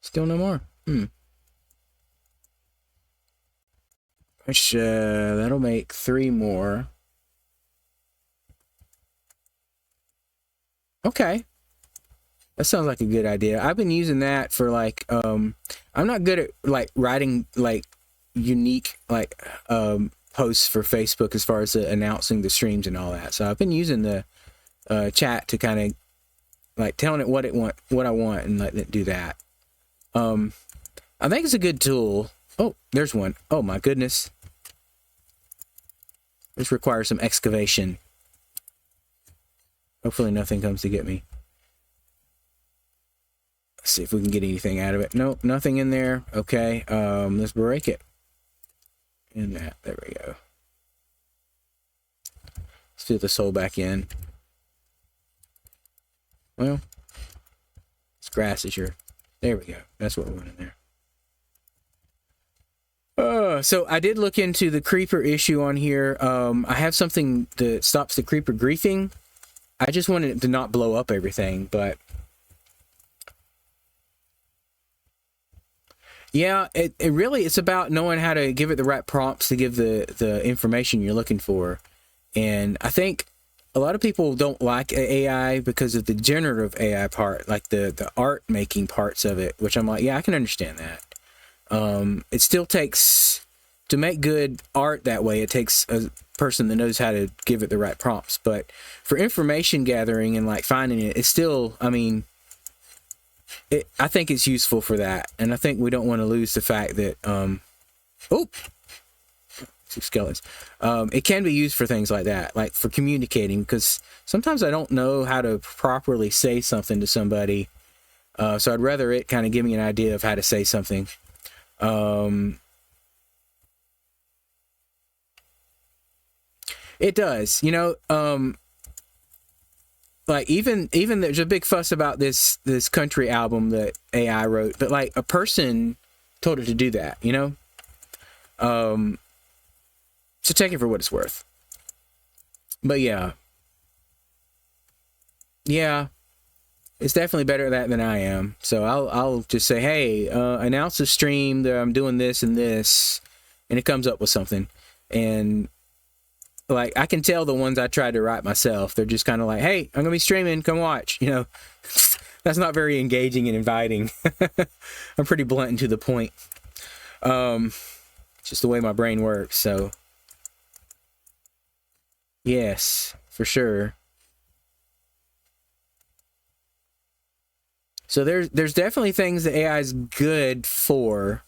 Still no more. Which that'll make 3 more. Okay. That sounds like a good idea. I've been using that for like I'm not good at like writing like unique like posts for Facebook as far as announcing the streams and all that. So I've been using the chat to kind of like telling it what I want and let it do that. I think it's a good tool. Oh, there's one. Oh my goodness. This requires some excavation. Hopefully nothing comes to get me. Let's see if we can get anything out of it. Nope, nothing in there. Okay, let's break it. In that, there we go. Let's fill this hole back in. Well, this grass is your... There we go. That's what we want in there. So I did look into the creeper issue on here. I have something that stops the creeper griefing. I just wanted it to not blow up everything, but... Yeah, it really, it's about knowing how to give it the right prompts to give the information you're looking for. And I think a lot of people don't like AI because of the generative AI part, like the art making parts of it, which I'm like, yeah, I can understand that. It still takes, to make good art that way, it takes a person that knows how to give it the right prompts. But for information gathering and like finding it, it's still, I mean, I think it's useful for that. And I think we don't want to lose the fact that, oh, two skeletons. It can be used for things like that, like for communicating, because sometimes I don't know how to properly say something to somebody. So I'd rather it kind of give me an idea of how to say something. It does, you know, like even there's a big fuss about this country album that AI wrote, but like a person told it to do that, you know? So take it for what it's worth. But yeah, it's definitely better at that than I am. So I'll just say, hey, announce a stream that I'm doing this and this, and it comes up with something. And like, I can tell the ones I tried to write myself, they're just kind of like, hey, I'm gonna be streaming, come watch, you know. That's not very engaging and inviting. I'm pretty blunt and to the point. Just the way my brain works. So yes, for sure. So there's definitely things that AI is good for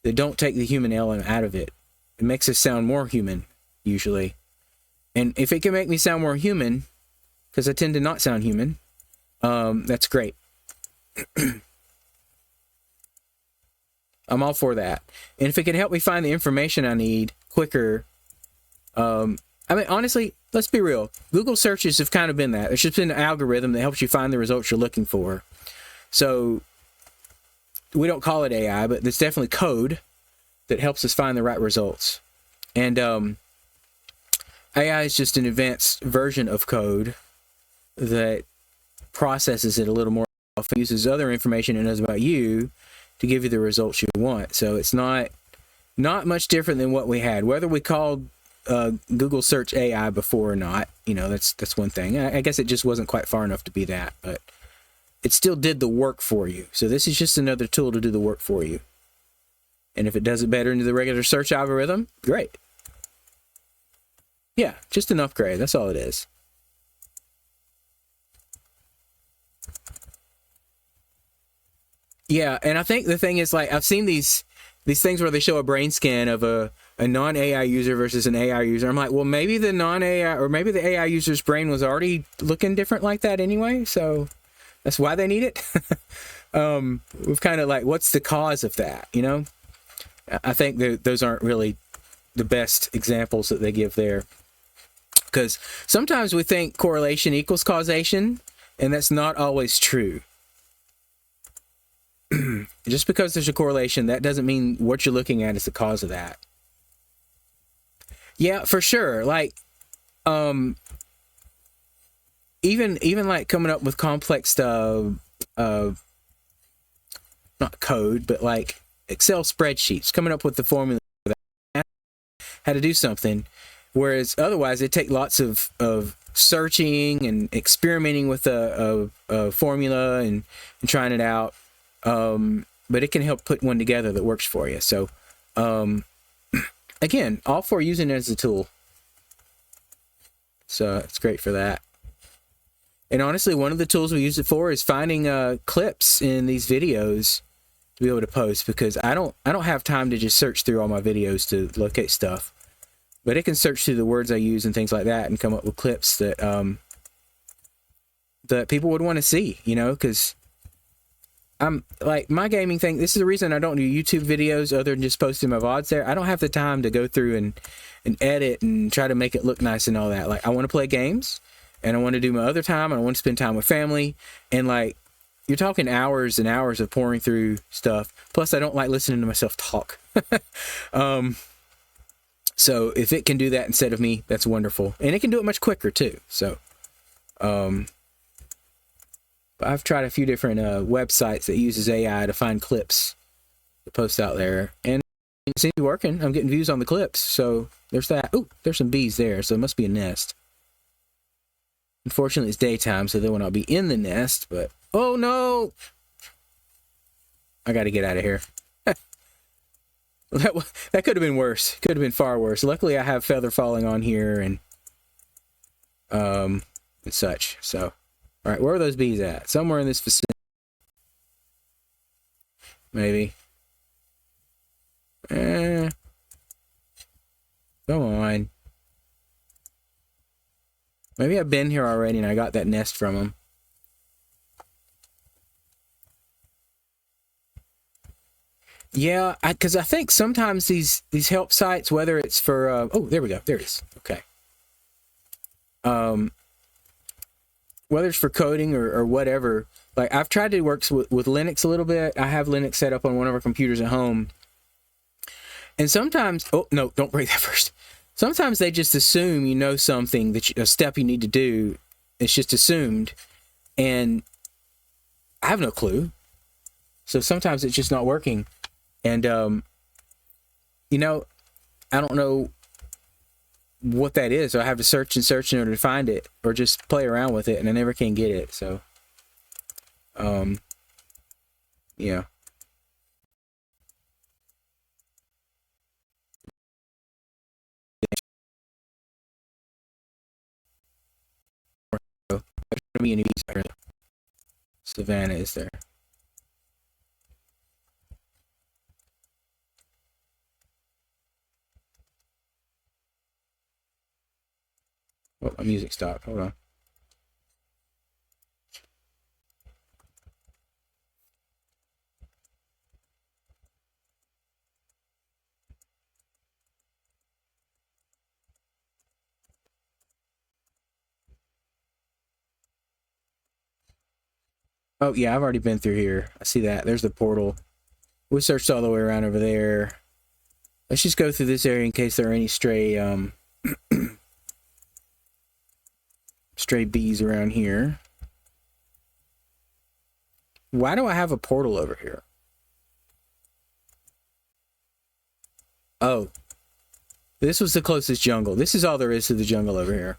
that don't take the human element out of it. It makes us sound more human, usually. And if it can make me sound more human, because I tend to not sound human, that's great. I'm all for that. And if it can help me find the information I need quicker, I mean, honestly, let's be real. Google searches have kind of been that. It's just been an algorithm that helps you find the results you're looking for. So we don't call it AI, but it's definitely code that helps us find the right results. And AI is just an advanced version of code that processes it a little more, uses other information it knows about you to give you the results you want. So it's not much different than what we had. Whether we called Google search AI before or not, you know, that's one thing. I guess it just wasn't quite far enough to be that, but it still did the work for you. So this is just another tool to do the work for you. And if it does it better than the regular search algorithm, great. Yeah, just an upgrade. That's all it is. Yeah, and I think the thing is, like, I've seen these things where they show a brain scan of a non-AI user versus an AI user. I'm like, well, maybe the non-AI or maybe the AI user's brain was already looking different like that anyway, so that's why they need it. We've kind of like, what's the cause of that, you know? I think those aren't really the best examples that they give there. Because sometimes we think correlation equals causation, and that's not always true. Just because there's a correlation, that doesn't mean what you're looking at is the cause of that. Yeah, for sure. Like, even like coming up with complex not code, but like Excel spreadsheets, coming up with the formula for that, how to do something. Whereas otherwise, it take lots of searching and experimenting with a formula and trying it out. But it can help put one together that works for you. So, again, all for using it as a tool. So it's great for that. And honestly, one of the tools we use it for is finding clips in these videos to be able to post, because I don't have time to just search through all my videos to locate stuff. But it can search through the words I use and things like that and come up with clips that that people would want to see, you know, because I'm like, my gaming thing, this is the reason I don't do YouTube videos other than just posting my VODs there. I don't have the time to go through and edit and try to make it look nice and all that. Like, I want to play games and I want to do my other time and I want to spend time with family. And like, you're talking hours and hours of pouring through stuff. Plus, I don't like listening to myself talk. So if it can do that instead of me, that's wonderful. And it can do it much quicker too. So, I've tried a few different websites that uses AI to find clips to post out there, and it seems to be working. I'm getting views on the clips, so there's that. Oh, there's some bees there, so it must be a nest. Unfortunately, it's daytime, so they will not be in the nest, but oh no! I got to get out of here. That could have been worse. Could have been far worse. Luckily, I have feather falling on here and such. So, all right, where are those bees at? Somewhere in this vicinity, maybe. Come on. Maybe I've been here already and I got that nest from them. Yeah, because I think sometimes these help sites, whether it's for oh, there we go, there it is. Okay. Whether it's for coding or whatever, like I've tried to work with Linux a little bit. I have Linux set up on one of our computers at home, and sometimes, oh no, don't break that first. Sometimes they just assume you know something a step you need to do. It's just assumed, and I have no clue. So sometimes it's just not working. And, you know, I don't know what that is. So I have to search and search in order to find it, or just play around with it, and I never can get it. So, yeah. There's gonna be any bees. Savannah is there. Oh, my music stopped. Hold on. Oh, yeah, I've already been through here. I see that. There's the portal. We searched all the way around over there. Let's just go through this area in case there are any stray stray bees around here. Why do I have a portal over here? Oh, this was the closest jungle. This is all there is to the jungle over here.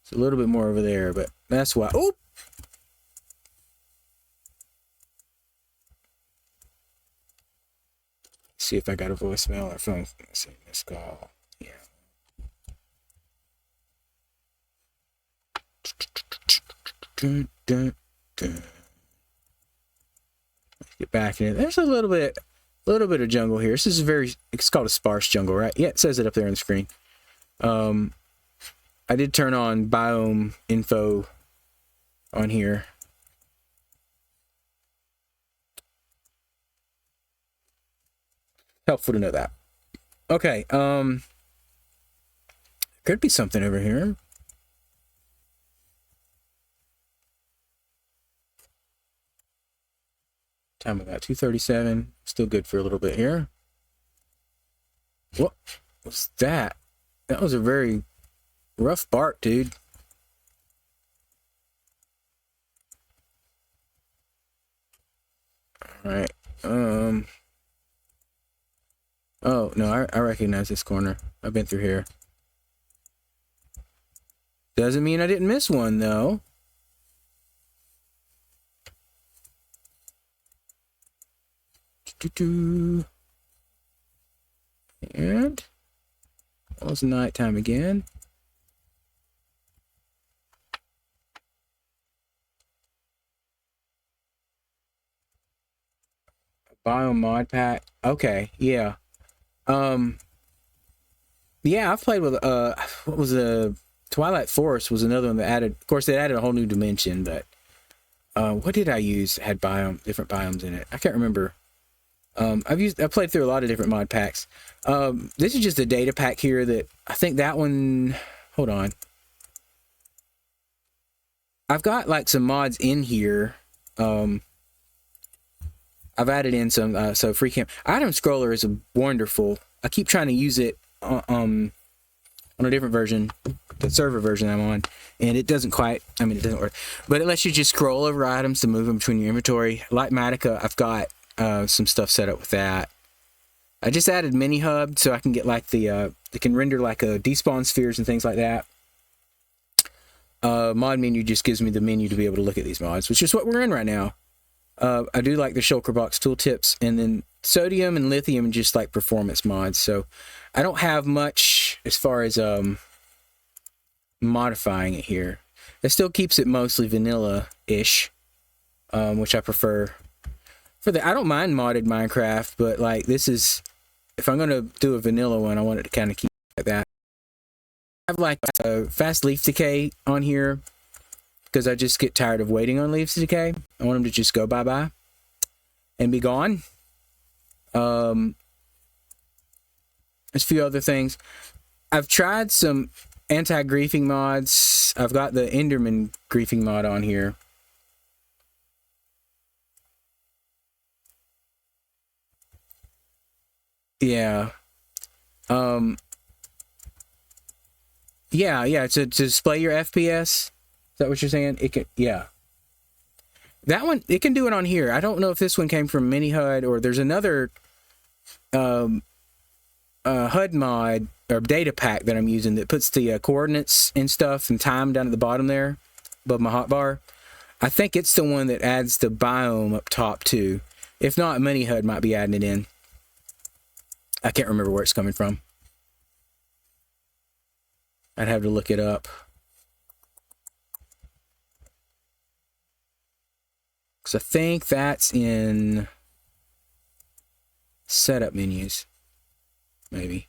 It's a little bit more over there, but that's why. Oh! See if I got a voicemail or phone. Let's see, this call. Yeah. Let's get back in it. There's a little bit of jungle here. This is it's called a sparse jungle, right? Yeah, it says it up there on the screen. I did turn on biome info on here. Helpful to know that. Okay, could be something over here. Time about 2:37. Still good for a little bit here. What was that? That was a very rough bark, dude. All right. Oh, no, I recognize this corner. I've been through here. Doesn't mean I didn't miss one, though. And it was nighttime again. Biome mod pack. Okay, yeah. Yeah, I've played with what was Twilight Forest was another one that added, of course, they added a whole new dimension, but What did I use? It had different biomes in it. I can't remember. I played through a lot of different mod packs. This is just a data pack here that I think that one, hold on. I've got like some mods in here. I've added in some, so free camp. Item Scroller is wonderful. I keep trying to use it on a different version, the server version I'm on, and it doesn't quite, it doesn't work. But it lets you just scroll over items to move them between your inventory. Like Matica, I've got some stuff set up with that. I just added Mini Hub so I can get like it can render like a despawn spheres and things like that. Mod menu just gives me the menu to be able to look at these mods, which is what we're in right now. I do like the shulker box tooltips, and then sodium and lithium just like performance mods. So I don't have much as far as modifying it here. It still keeps it mostly vanilla-ish, which I prefer. I don't mind modded Minecraft, but like this is, if I'm gonna do a vanilla one, I want it to kind of keep like that. I have like a fast leaf decay on here because I just get tired of waiting on leaves to decay. I want them to just go bye-bye and be gone. There's a few other things. I've tried some anti-griefing mods. I've got the Enderman griefing mod on here. Yeah. Yeah, to display your FPS. Is that what you're saying? It can, yeah. That one, it can do it on here. I don't know if this one came from Mini HUD or there's another HUD mod or data pack that I'm using that puts the coordinates and stuff and time down at the bottom there above my hotbar. I think it's the one that adds the biome up top too. If not, Mini HUD might be adding it in. I can't remember where it's coming from. I'd have to look it up. Because I think that's in setup menus. Maybe.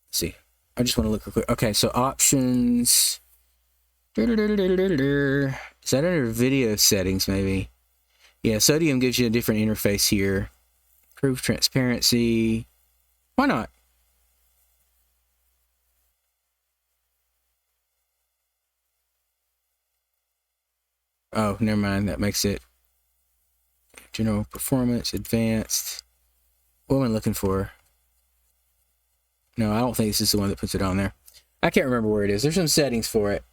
Let's see. I just want to look real quick. Okay, so options. Is that under video settings, maybe? Yeah, sodium gives you a different interface here. Improve transparency. Why not? Oh, never mind. That makes it general performance, advanced. What am I looking for? No, I don't think this is the one that puts it on there. I can't remember where it is. There's some settings for it.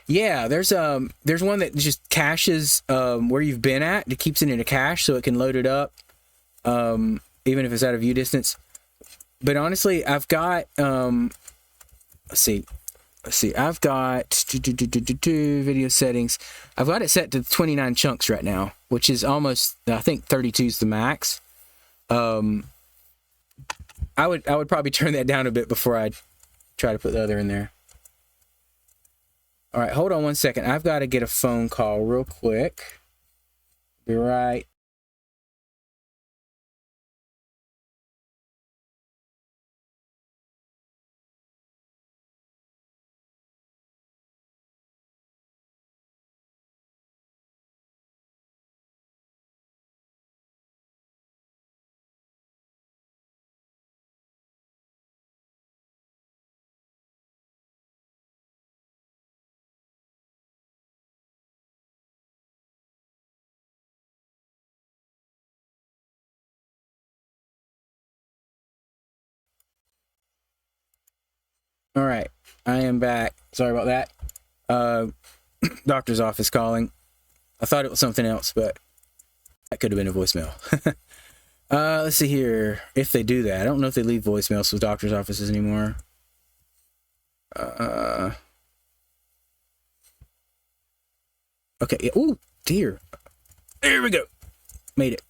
Yeah, there's one that just caches where you've been at. It keeps it in a cache so it can load it up, even if it's out of view distance. But honestly, I've got let's see. I've got video settings. I've got it set to 29 chunks right now, which is almost, I think 32 is the max. I would probably turn that down a bit before I try to put the other in there. All right, hold on one second. I've got to get a phone call real quick. Be right. All right, I am back. Sorry about that. Doctor's office calling. I thought it was something else, but that could have been a voicemail. Let's see here. If they do that, I don't know if they leave voicemails with doctor's offices anymore. Okay. Yeah. Ooh, dear. There we go. Made it.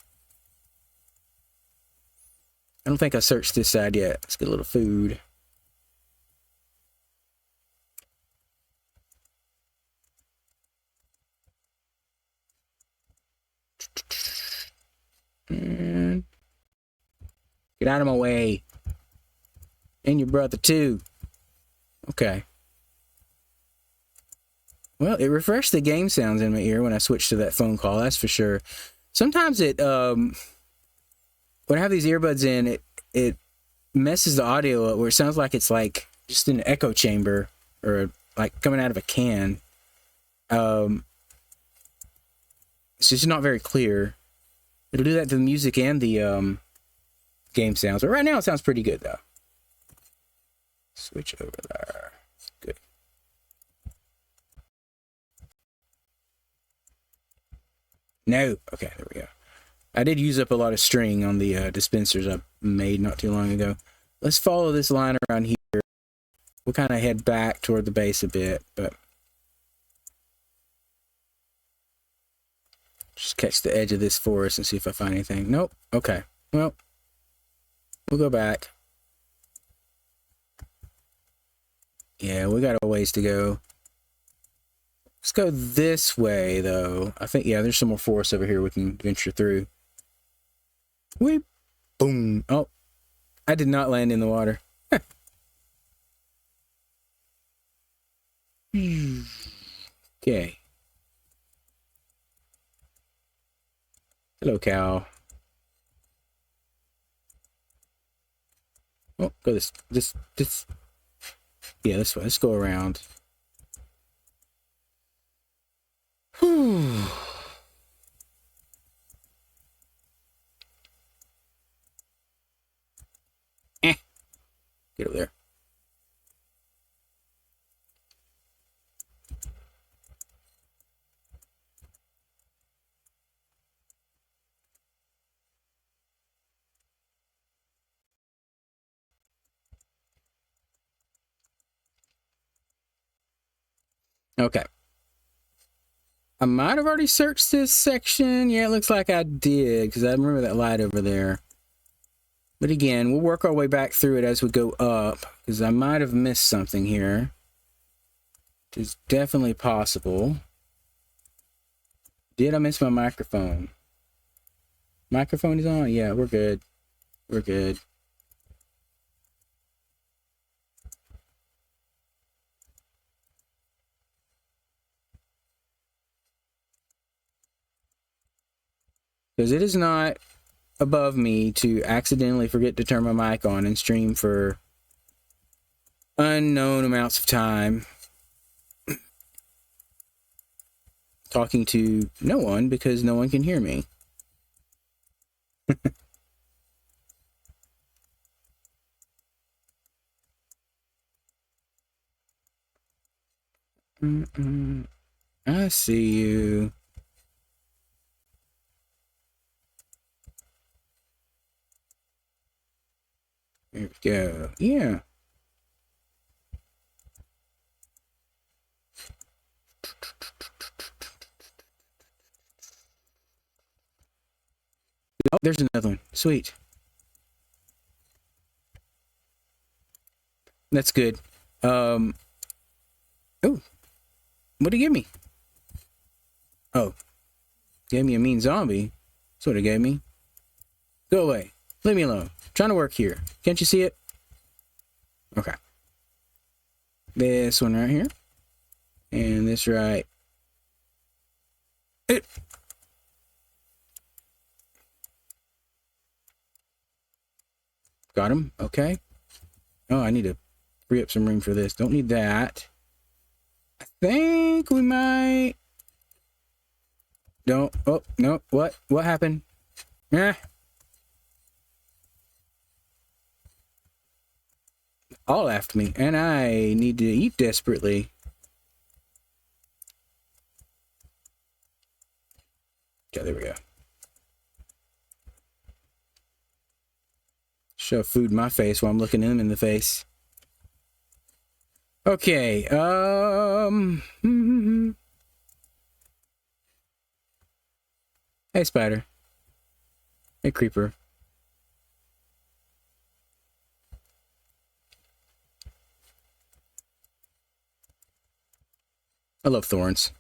I don't think I searched this side yet. Let's get a little food. And get out of my way. And your brother too. Okay. Well, it refreshed the game sounds in my ear when I switched to that phone call, that's for sure. Sometimes it, when I have these earbuds in, it messes the audio up where it sounds like it's like just in an echo chamber or like coming out of a can. It's just not very clear. It'll do that to the music and the game sounds. But right now it sounds pretty good though. Switch over there. Good. No. Okay, there we go. I did use up a lot of string on the dispensers I made not too long ago. Let's follow this line around here. We'll kind of head back toward the base a bit, but just catch the edge of this forest and see if I find anything. Nope. Okay. Well, we'll go back. Yeah, we got a ways to go. Let's go this way, though. I think, yeah, there's some more forest over here we can venture through. Weep. Boom. Oh, I did not land in the water. Okay. Hello, cow. Oh, go this. Yeah, this way. Let's go around. Whew. Get over there. Okay. I might have already searched this section. Yeah, it looks like I did, because I remember that light over there. But again, we'll work our way back through it as we go up, because I might have missed something here. Which is definitely possible. Did I miss my microphone? Microphone is on? Yeah, we're good. We're good. Because it is not above me to accidentally forget to turn my mic on and stream for unknown amounts of time. Talking to no one because no one can hear me. I see you. There we go. Yeah. Oh, there's another one. Sweet. That's good. Oh, what'd he give me? Oh, gave me a mean zombie. That's what it gave me. Go away. Leave me alone. I'm trying to work here. Can't you see it? Okay. This one right here. And this right. Got him. Okay. Oh, I need to free up some room for this. Don't need that. I think we might. Don't. Oh, no. What? What happened? Eh. All after me. And I need to eat desperately. Okay, there we go. Shove food in my face while I'm looking him in the face. Okay, Hey, spider. Hey, creeper. I love thorns.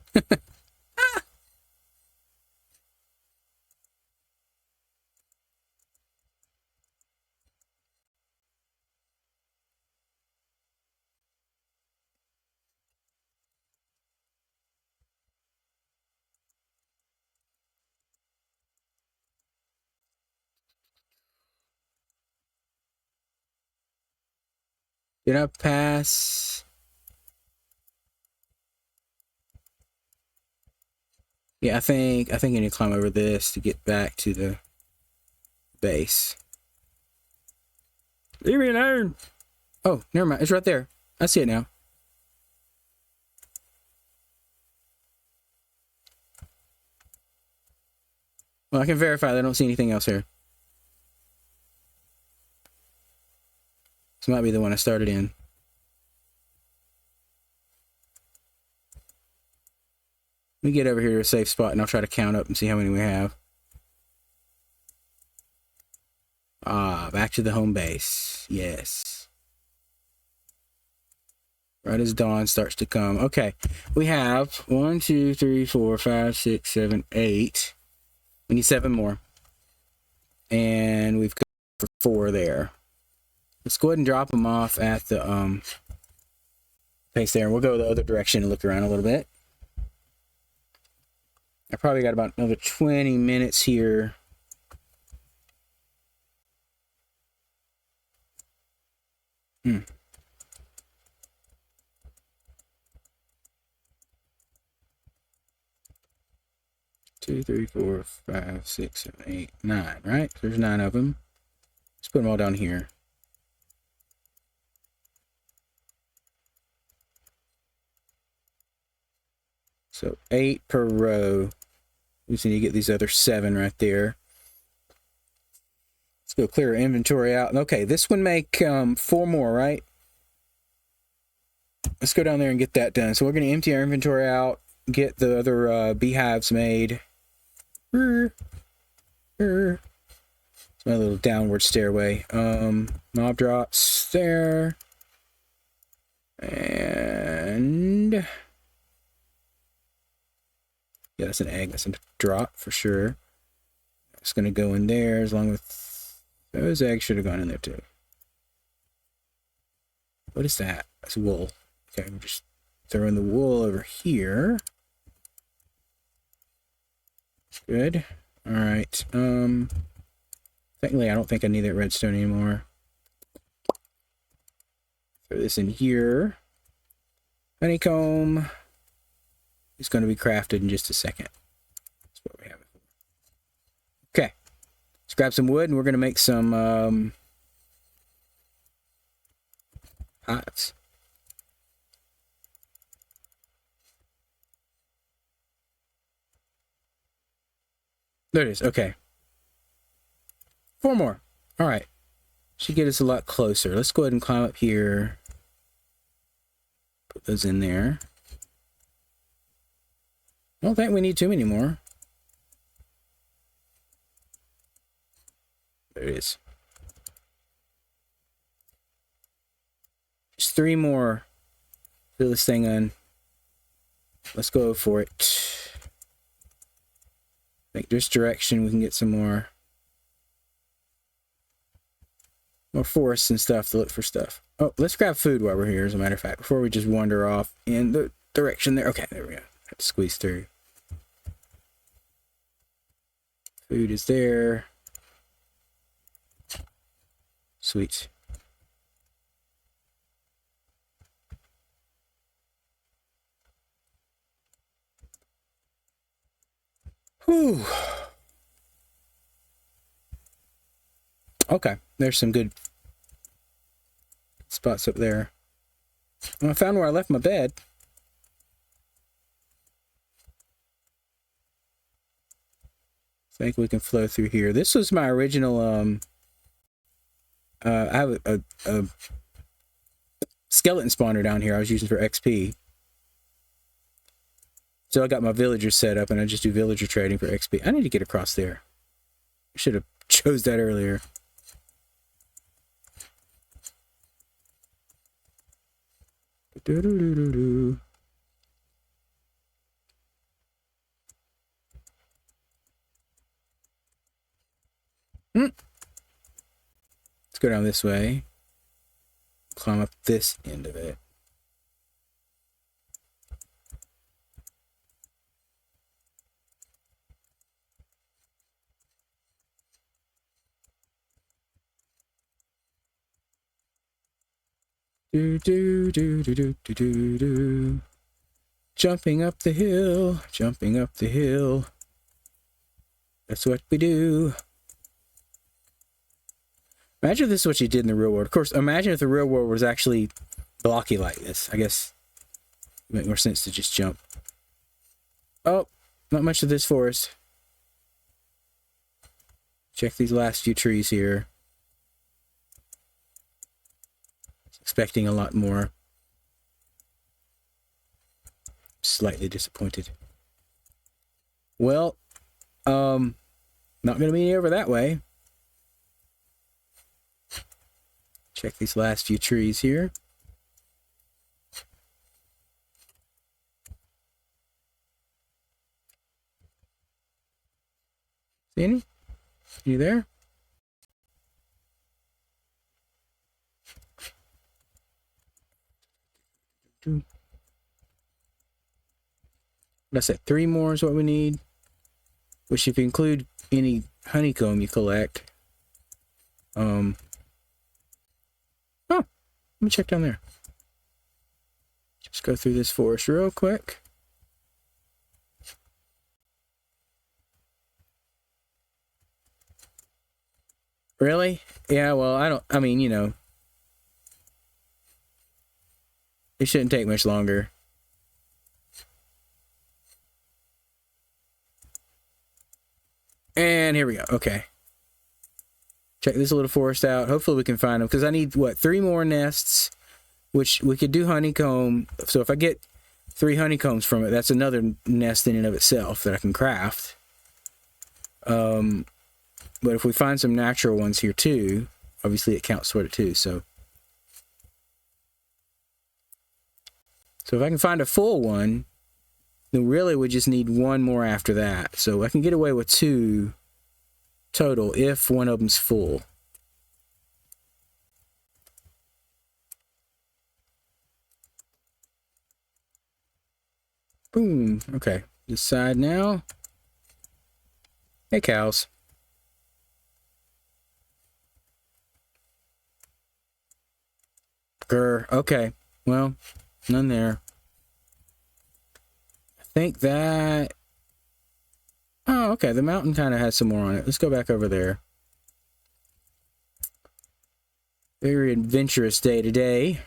Did I pass? Yeah, I think I need to climb over this to get back to the base. Leave me alone. Oh, never mind. It's right there. I see it now. Well, I can verify that I don't see anything else here. This might be the one I started in. Let me get over here to a safe spot and I'll try to count up and see how many we have. Ah, back to the home base. Yes. Right as dawn starts to come. Okay. We have 1, 2, 3, 4, 5, 6, 7, 8. We need 7 more. And we've got 4 there. Let's go ahead and drop them off at the place there. And we'll go the other direction and look around a little bit. I probably got about another 20 minutes here. Hmm. Two, 3, 4, 5, 6, 7, 8, 9, right? There's 9 of them. Let's put them all down here. So 8 per row. We just need to get these other 7 right there. Let's go clear our inventory out. Okay, this one make 4 more, right? Let's go down there and get that done. So we're going to empty our inventory out, get the other beehives made. It's my little downward stairway. Mob drops there. And yeah, that's an egg. That's a drop for sure. It's going to go in there as long with those eggs should have gone in there too. What is that? That's wool. Okay, we're just throwing the wool over here. Good. All right. Technically, I don't think I need that redstone anymore. Throw this in here. Honeycomb is going to be crafted in just a second. That's what we have it for. Okay. Let's grab some wood and we're going to make some pots. There it is. Okay. 4 more. All right. Should get us a lot closer. Let's go ahead and climb up here. Put those in there. I don't think we need too many more. There it is. Just 3 more. Fill this thing in. Let's go for it. I think this direction we can get some more forests and stuff to look for stuff. Oh, let's grab food while we're here, as a matter of fact, before we just wander off in the direction there. Okay, there we go. Have to squeeze through. Food is there. Sweet. Whew. Okay, there's some good spots up there. Well, I found where I left my bed. I think we can flow through here. This was my original, I have a skeleton spawner down here I was using for XP. So I got my villagers set up and I just do villager trading for XP. I need to get across there. I should have chose that earlier. Do-do-do-do-do. Let's go down this way. Climb up this end of it. Do do do do do do do do. Jumping up the hill, jumping up the hill. That's what we do. Imagine if this is what you did in the real world. Of course, imagine if the real world was actually blocky like this. I guess it would make more sense to just jump. Oh, not much of this forest. Check these last few trees here. Expecting a lot more. Slightly disappointed. Well, not gonna be any over that way. Check these last few trees here. See any? You there? I said 3 more is what we need. Which, if you include any honeycomb you collect, oh, let me check down there. Just go through this forest real quick. Really? Yeah, well, I mean, you know, it shouldn't take much longer. And here we go. Okay. Check this little forest out. Hopefully we can find them, because I need, what, 3 more nests, which we could do honeycomb. So if I get 3 honeycombs from it, that's another nest in and of itself that I can craft. But if we find some natural ones here too, obviously it counts toward it too. So if I can find a full one, then really we just need 1 more after that. So I can get away with 2 total if one of them's full. Boom. Okay. This side now. Hey, cows. Grr. Okay. Well, none there. I think that... Oh, okay. The mountain kind of has some more on it. Let's go back over there. Very adventurous day today.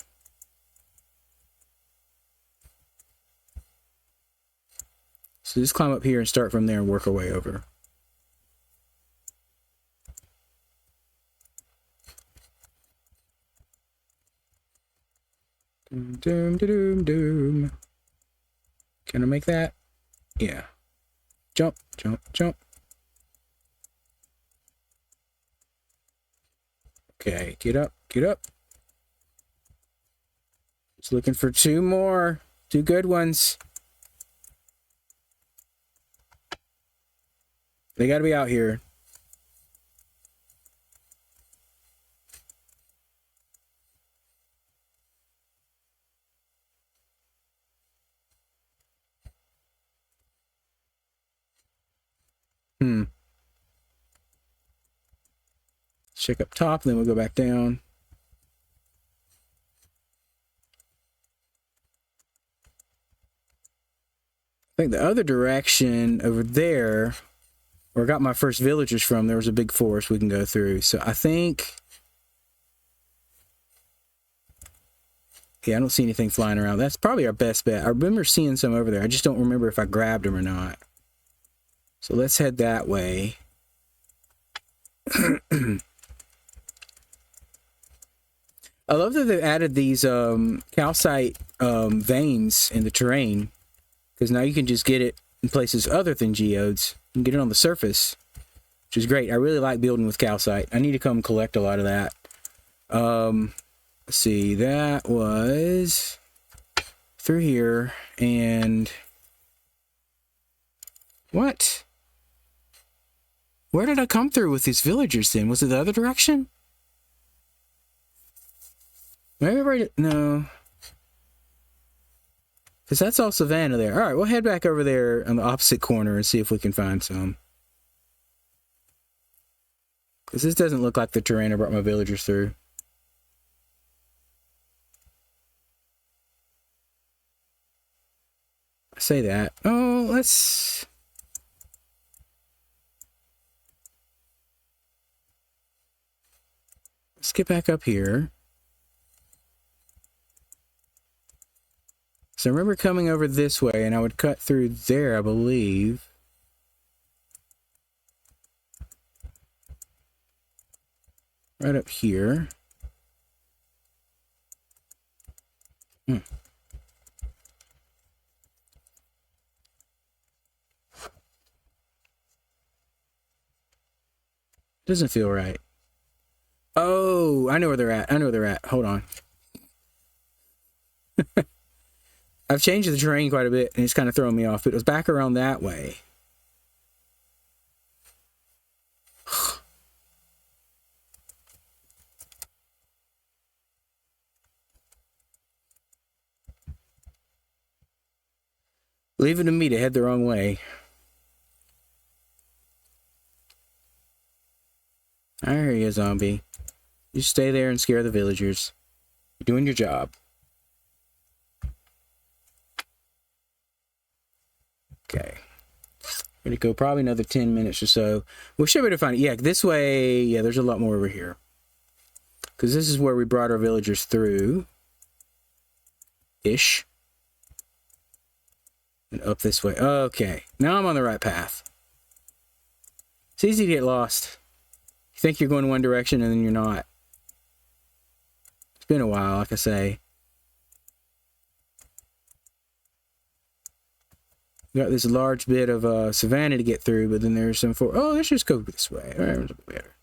So just climb up here and start from there and work our way over. Doom, doom, doom, doom. Can I make that? Yeah. Jump, jump, jump. Okay, get up, get up. Just looking for 2 more. 2 good ones. They gotta be out here. Check up top, then we'll go back down. I think the other direction over there, where I got my first villagers from, there was a big forest we can go through. So I think... Yeah, I don't see anything flying around. That's probably our best bet. I remember seeing some over there. I just don't remember if I grabbed them or not. So let's head that way. I love that they've added these calcite veins in the terrain, because now you can just get it in places other than geodes. You can get it on the surface, which is great. I really like building with calcite. I need to come collect a lot of that. Let's see, that was through here, and what? Where did I come through with these villagers then? Was it the other direction? Maybe right... No. Because that's all Savannah there. Alright, we'll head back over there on the opposite corner and see if we can find some. Because this doesn't look like the terrain I brought my villagers through. say that. Oh, let's get back up here. So I remember coming over this way, and I would cut through there, I believe. Right up here. Doesn't feel right. Oh, I know where they're at. I know where they're at. Hold on. I've changed the terrain quite a bit, and it's kind of throwing me off. But it was back around that way. Leave it to me to head the wrong way. I hear you, zombie. You stay there and scare the villagers. You're doing your job. Okay. Gonna go probably another 10 minutes or so. We should be able to find it. Yeah, this way. Yeah, there's a lot more over here. Because this is where we brought our villagers through. Ish. And up this way. Okay. Now I'm on the right path. It's easy to get lost. You think you're going one direction and then you're not. It's been a while, like I say. We got this large bit of savanna to get through, but then there's some oh, let's just go this way. All right, it's a bit better.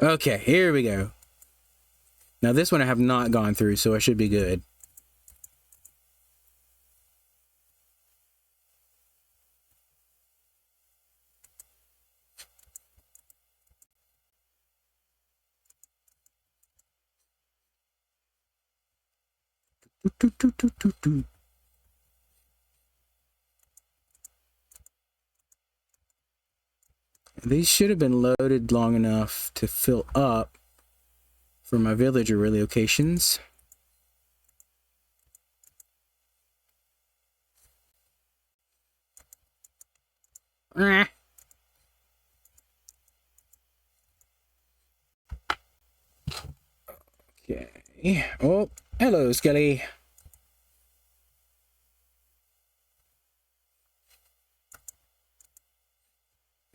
Okay, here we go. Now this one I have not gone through, so I should be good. These should have been loaded long enough to fill up for my villager relocations. Okay. Oh, hello, Skelly.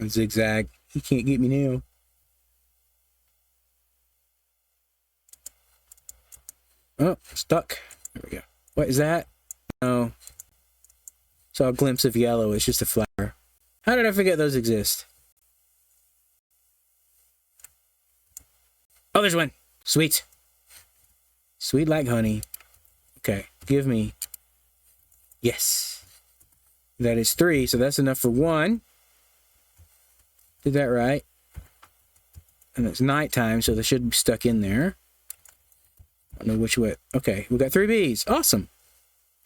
Zigzag. He can't get me now. Oh, stuck. There we go. What is that? Oh. Saw a glimpse of yellow. It's just a flower. How did I forget those exist? Oh, there's one. Sweet. Sweet like honey. Okay, give me. Yes. That is 3, so that's enough for 1. Did that right. And it's nighttime, so they should be stuck in there. I don't know which way. Okay, we got 3 bees. Awesome.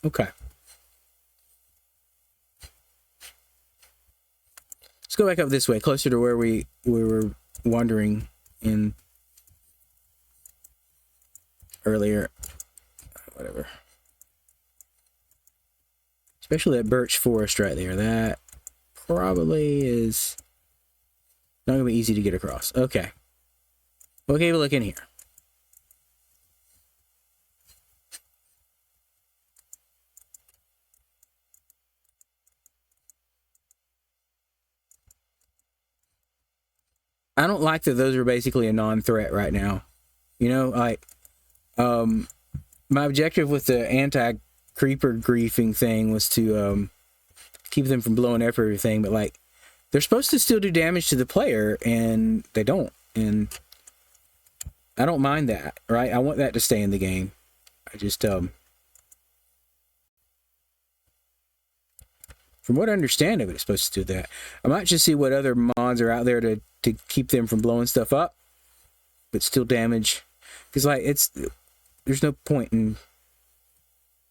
Okay. Let's go back up this way, closer to where we were wandering in earlier. Whatever. Especially that birch forest right there. That probably is not going to be easy to get across. Okay. Okay, we'll look in here. I don't like that those are basically a non-threat right now. You know, like, my objective with the anti-creeper griefing thing was to keep them from blowing up everything, but like, they're supposed to still do damage to the player, and they don't. And I don't mind that, right? I want that to stay in the game. I just, from what I understand of it, it's supposed to do that. I might just see what other mods are out there to keep them from blowing stuff up, but still damage. Because, like, there's no point in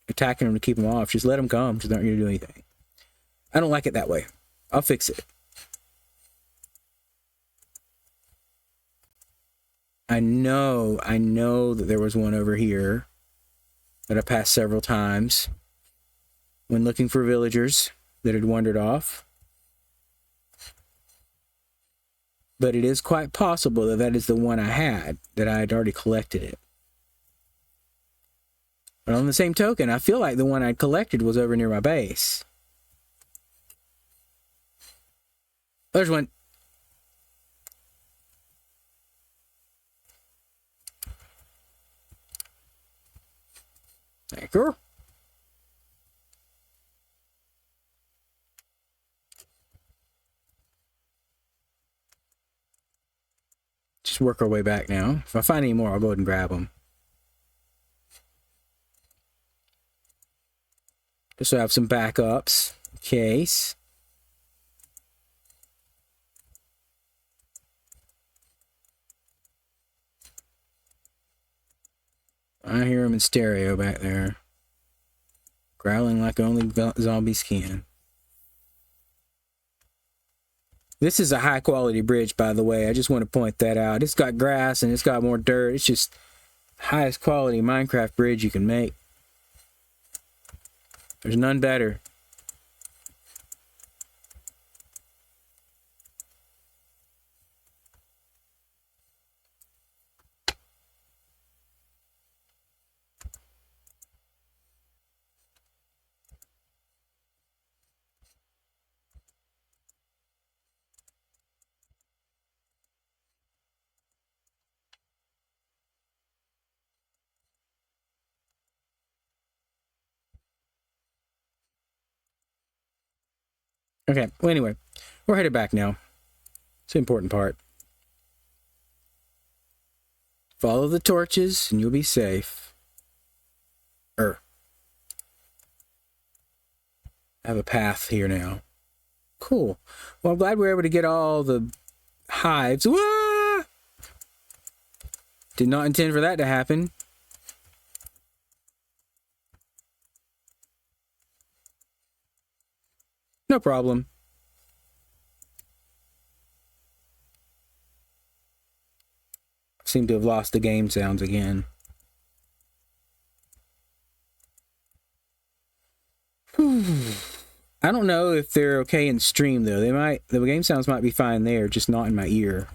attacking them to keep them off. Just let them come, because they're not going to do anything. I don't like it that way. I'll fix it. I know that there was one over here that I passed several times when looking for villagers that had wandered off. But it is quite possible that that is the one I had, that I had already collected it. But on the same token, I feel like the one I collected was over near my base. There's one. Thank you. Just work our way back now. If I find any more, I'll go ahead and grab them. Just so I have some backups in case. I hear him in stereo back there, growling like only zombies can. This is a high quality bridge, by the way. I just want to point that out. It's got grass and it's got more dirt. It's just highest quality Minecraft bridge you can make. There's none better. Okay, well, anyway, we're headed back now. It's the important part. Follow the torches and you'll be safe. I have a path here now. Cool. Well, I'm glad we were able to get all the hives. Wah! Did not intend for that to happen. No problem. Seem to have lost the game sounds again. I don't know if they're okay in stream though. The game sounds might be fine there, just not in my ear.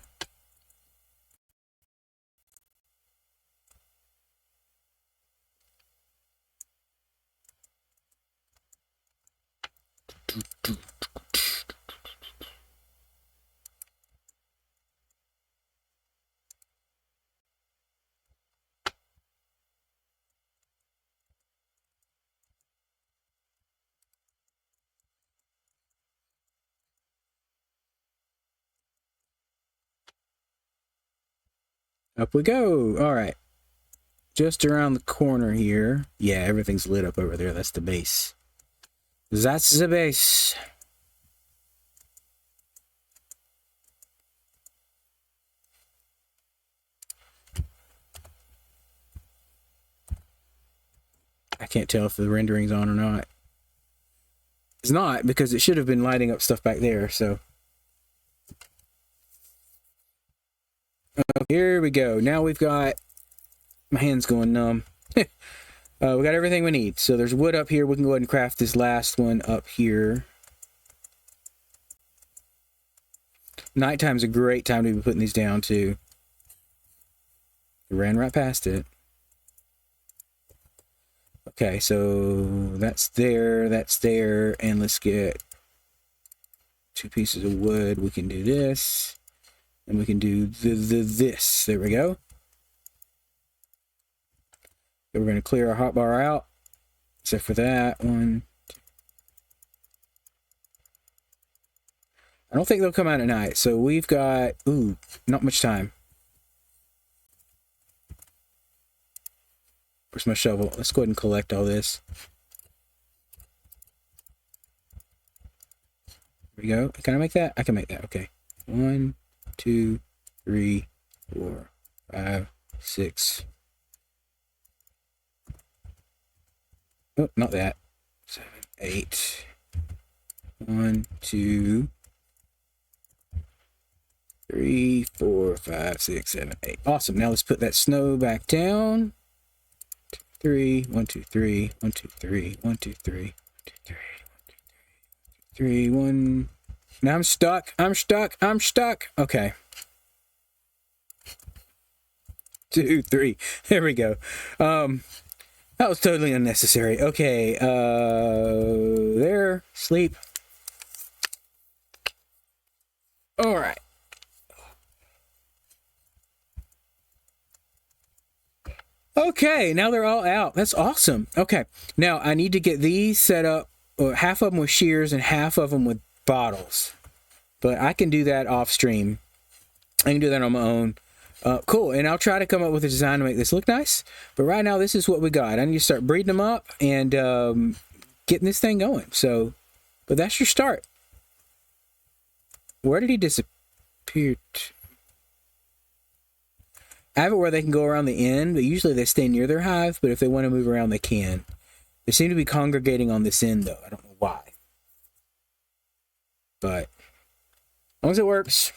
Up we go. All right. Just around the corner here. Yeah, everything's lit up over there. That's the base. That's the base. I can't tell if the rendering's on or not. It's not, because it should have been lighting up stuff back there, so. Here we go. Now we've got... My hand's going numb. We got everything we need. So there's wood up here. We can go ahead and craft this last one up here. Nighttime's a great time to be putting these down, too. Ran right past it. Okay, so that's there, and let's get 2 pieces of wood. We can do this, and we can do this. There we go. Okay, we're going to clear our hotbar out, except for that one. I don't think they'll come out at night, so we've got, not much time. Where's my shovel? Let's go ahead and collect all this. There we go. Can I make that? I can make that. Okay. 1, 2, 3, 4, 5, 6. Oh, not that. 7, 8. 1, 2, 3, 4, 5, 6, 7, 8. Awesome. Now let's put that snow back down. 3, 1, 2, 3, 1, 2, 3, 1, 2, 3, 1, 2, 3, 3, 1. Now I'm stuck. I'm stuck. I'm stuck. Okay. 2, 3. There we go. That was totally unnecessary. Okay. There. Sleep. All right. Okay, now they're all out. That's awesome. Okay, now I need to get these set up, half of them with shears and half of them with bottles. But I can do that off stream. I can do that on my own. Cool, and I'll try to come up with a design to make this look nice. But right now, this is what we got. I need to start breeding them up and getting this thing going. So, but that's your start. Where did he disappear to? I have it where they can go around the end, but usually they stay near their hive, but if they want to move around, they can. They seem to be congregating on this end, though. I don't know why. But, as long as it works.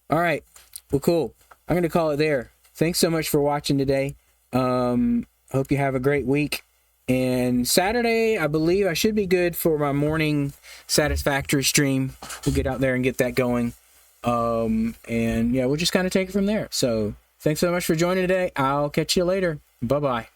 All right. Well, cool. I'm going to call it there. Thanks so much for watching today. Hope you have a great week. And Saturday, I believe I should be good for my morning Satisfactory stream. We'll get out there and get that going. And yeah, we'll just kind of take it from there. So thanks so much for joining today. I'll catch you later. Bye-bye.